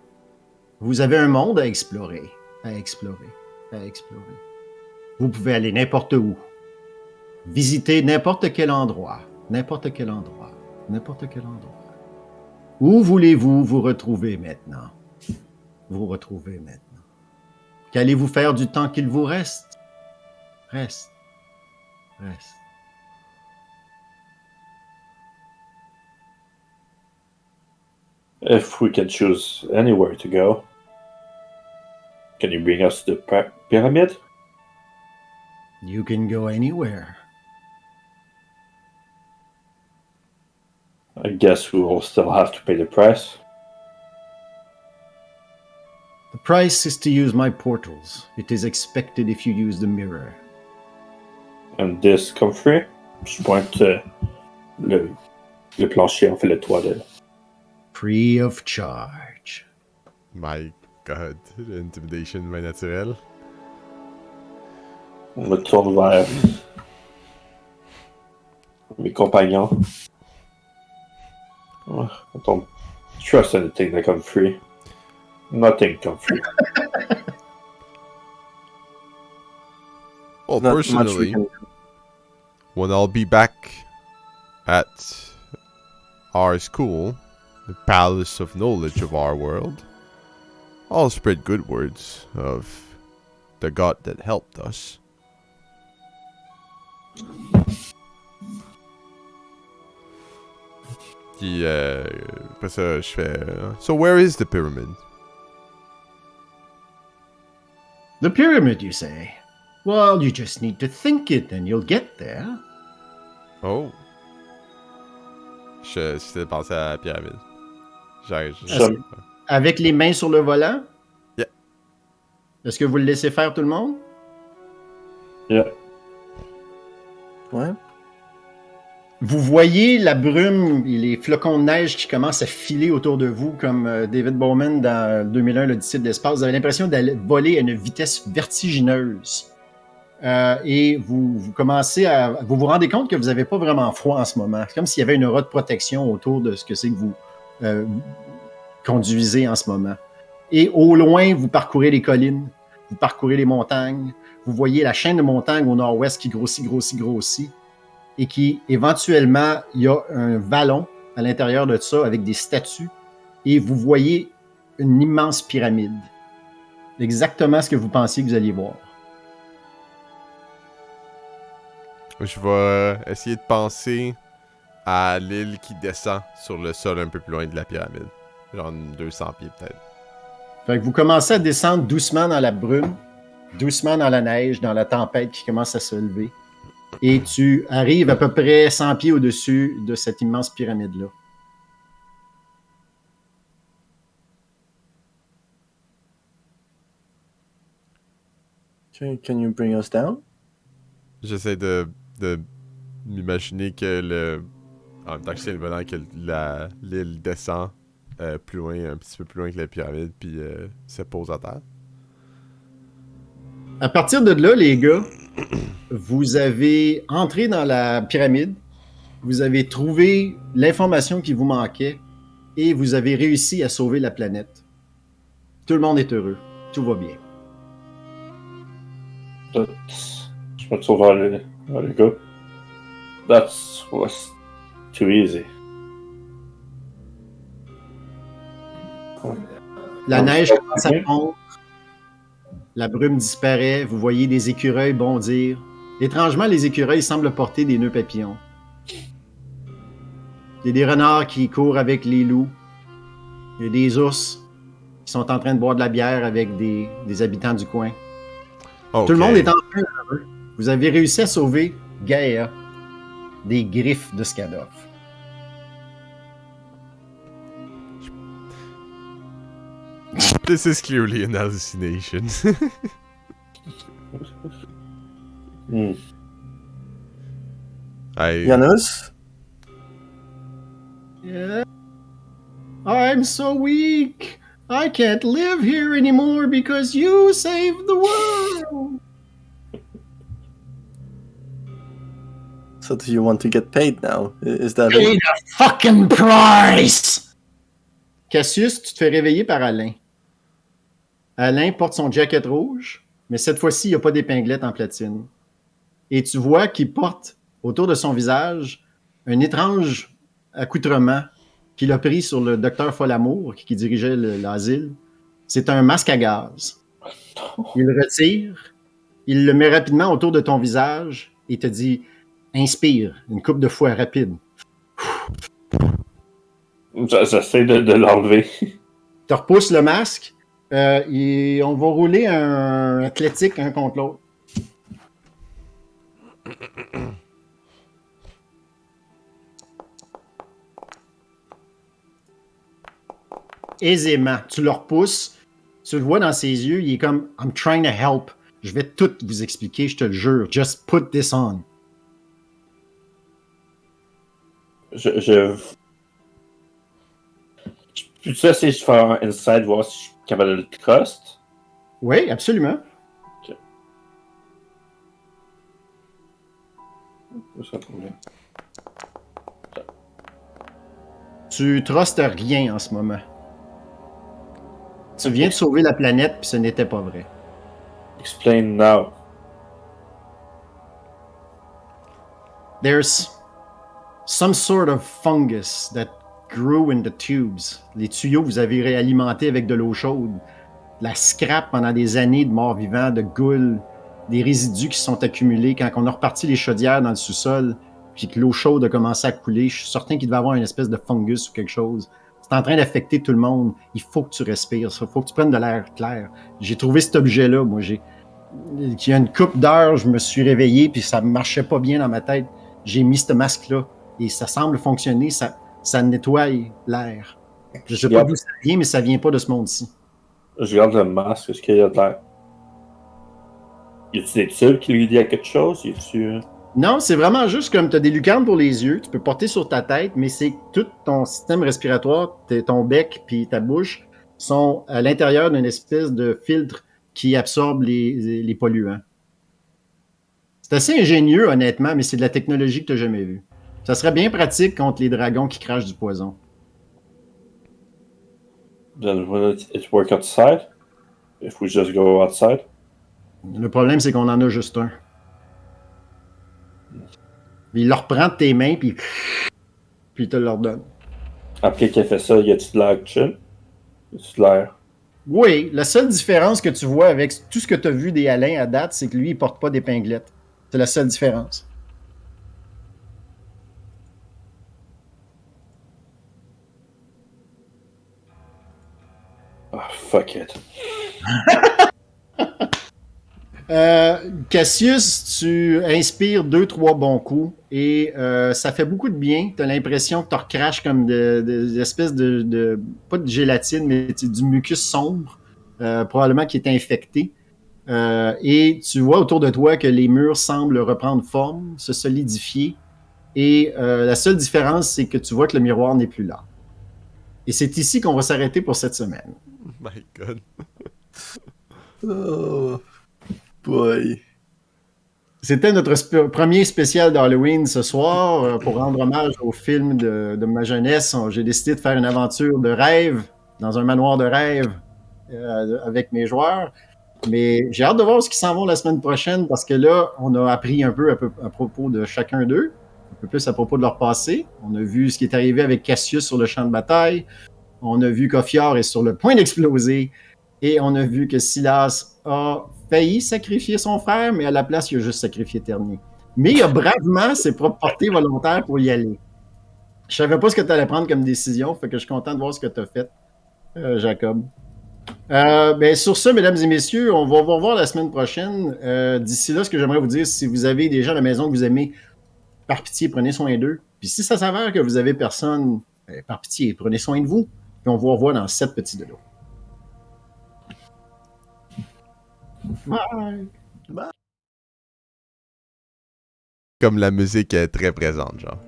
vous avez un monde à explorer, à explorer, à explorer. Vous pouvez aller n'importe où. Visiter n'importe quel endroit, n'importe quel endroit, n'importe quel endroit. Où voulez-vous vous retrouver maintenant? Vous retrouver maintenant. Qu'allez-vous faire du temps qu'il vous reste? Reste. Reste. If we can choose anywhere to go, can you bring us to the pyramid? You can go anywhere. I guess we will still have to pay the price. The price is to use my portals. It is expected if you use the mirror. And this come free? Je pointe le plancher, en fait le toit de... Free of charge. My god, l'intimidation bien naturelle. On me tourne vers mes compagnons. Oh, I don't trust anything that come free. Nothing come free. Well, Not much we personally, can do. when I'll be back at our school, the palace of knowledge of our world, I'll spread good words of the god that helped us. Puis, après ça, je fais... So where is the pyramid? The pyramid, you say? Well, you just need to think it and you'll get there. Oh. Je suis pensé à la pyramide. J'aime- Avec les mains sur le volant? Yeah. Est-ce que vous le laissez faire tout le monde? Yeah. Ouais. Vous voyez la brume et les flocons de neige qui commencent à filer autour de vous, comme David Bowman dans 2001, l'Odyssée de l'espace. Vous avez l'impression d'aller voler à une vitesse vertigineuse. Et vous commencez à... Vous vous rendez compte que vous n'avez pas vraiment froid en ce moment. C'est comme s'il y avait une aura de protection autour de ce que c'est que vous conduisez en ce moment. Et au loin, vous parcourez les collines, vous parcourez les montagnes, vous voyez la chaîne de montagnes au nord-ouest qui grossit. Et qui, éventuellement, il y a un vallon à l'intérieur de ça avec des statues. Et vous voyez une immense pyramide. Exactement ce que vous pensiez que vous alliez voir. Je vais essayer de penser à l'île qui descend sur le sol un peu plus loin de la pyramide. Genre 200 pieds peut-être. Fait que vous commencez à descendre doucement dans la brume, doucement dans la neige, dans la tempête qui commence à se lever. Et tu arrives à peu près 100 pieds au-dessus de cette immense pyramide-là. Okay, can you bring us down? J'essaie de m'imaginer que en même temps que je tiens le volant, que l'île descend plus loin, un petit peu plus loin que la pyramide, puis se pose à terre. À partir de là, les gars, vous avez entré dans la pyramide, vous avez trouvé l'information qui vous manquait et vous avez réussi à sauver la planète. Tout le monde est heureux. Tout va bien. Je me tourne vers le gars. That was too easy. La neige commence à fondre. La brume disparaît. Vous voyez des écureuils bondir. Étrangement, les écureuils semblent porter des nœuds papillons. Il y a des renards qui courent avec les loups. Il y a des ours qui sont en train de boire de la bière avec des habitants du coin. Okay. Tout le monde est en train heureux. Vous avez réussi à sauver Gaïa des griffes de Skadov. This is clearly an hallucination. Janus? Yeah. I'm so weak. I can't live here anymore because you saved the world. So do you want to get paid now? Is that Pay it? the fucking price! Cassius, tu te fais réveiller par Alain. Alain porte son jacket rouge, mais cette fois-ci, il n'y a pas d'épinglette en platine. Et tu vois qu'il porte autour de son visage un étrange accoutrement qu'il a pris sur le docteur Folamour qui dirigeait l'asile. C'est un masque à gaz. Il le retire, il le met rapidement autour de ton visage et te dit « Inspire », une couple de fois rapide. J'essaie de l'enlever. Tu repousses le masque et on va rouler un athlétique un contre l'autre. Aisément. Tu le repousses, tu le vois dans ses yeux, il est comme « I'm trying to help ». Je vais tout vous expliquer, je te le jure. Just put this on. Puis ça, c'est je fais un inside, voir si je suis capable de le trust. Oui, absolument. Ok. C'est ça le problème. Tu trustes rien en ce moment. Tu viens de sauver la planète, puis ce n'était pas vrai. Explain now. There's some sort of fungus that grew in the tubes. Les tuyaux, vous avez réalimenté avec de l'eau chaude. La scrap pendant des années de morts vivants, de goules, des résidus qui sont accumulés. Quand on a reparti les chaudières dans le sous-sol, puis que l'eau chaude a commencé à couler, je suis certain qu'il devait y avoir une espèce de fungus ou quelque chose. C'est en train d'affecter tout le monde. Il faut que tu respires. Il faut que tu prennes de l'air clair. J'ai trouvé cet objet-là. Moi, il y a une couple d'heures, je me suis réveillé, puis ça ne marchait pas bien dans ma tête. J'ai mis ce masque-là et ça semble fonctionner. Ça nettoie l'air. Je ne sais pas d'où ça vient, mais ça ne vient pas de ce monde-ci. Je regarde le masque, est-ce qu'il y a de l'air? Y a-t-il des tubes qui lui disent à quelque chose? Y a-t-il... Non, c'est vraiment juste comme tu as des lucarnes pour les yeux, tu peux porter sur ta tête, mais c'est tout ton système respiratoire, ton bec puis ta bouche sont à l'intérieur d'une espèce de filtre qui absorbe les polluants. C'est assez ingénieux, honnêtement, mais c'est de la technologie que tu n'as jamais vue. Ça serait bien pratique contre les dragons qui crachent du poison. Then will it work outside? If we just go outside? Le problème, c'est qu'on en a juste un. Il le reprend de tes mains, puis il te le redonne. Après qu'il a fait ça, y a-t-il de l'air chill? Y a-t-il de l'air? Oui, la seule différence que tu vois avec tout ce que tu as vu des Alains à date, c'est que lui, il porte pas d'épinglette. C'est la seule différence. Ah, fuck it. Cassius, tu inspires 2-3 bons coups et ça fait beaucoup de bien. Tu as l'impression que tu recraches comme des espèces pas de gélatine, mais du mucus sombre, probablement qui est infecté. Et tu vois autour de toi que les murs semblent reprendre forme, se solidifier. Et la seule différence, c'est que tu vois que le miroir n'est plus là. Et c'est ici qu'on va s'arrêter pour cette semaine. My God. Oh boy. C'était notre premier spécial d'Halloween ce soir. Pour rendre hommage au film de ma jeunesse, j'ai décidé de faire une aventure de rêve dans un manoir de rêve avec mes joueurs. Mais j'ai hâte de voir ce qui s'en vont la semaine prochaine parce que là, on a appris un peu à propos de chacun d'eux, un peu plus à propos de leur passé. On a vu ce qui est arrivé avec Cassius sur le champ de bataille. On a vu qu'Ophior est sur le point d'exploser. Et on a vu que Silas a failli sacrifier son frère, mais à la place, il a juste sacrifié Ternier. Mais il a bravement ses propres portées volontaires pour y aller. Je savais pas ce que tu allais prendre comme décision, fait que je suis content de voir ce que tu as fait, Jacob. Ben, sur ce, mesdames et messieurs, on va vous revoir la semaine prochaine. D'ici là, ce que j'aimerais vous dire, si vous avez des gens à la maison que vous aimez, par pitié, prenez soin d'eux. Puis si ça s'avère que vous avez personne, par pitié, prenez soin de vous. Puis on vous revoit dans 7 petits de l'eau. Bye. Comme la musique est très présente, genre.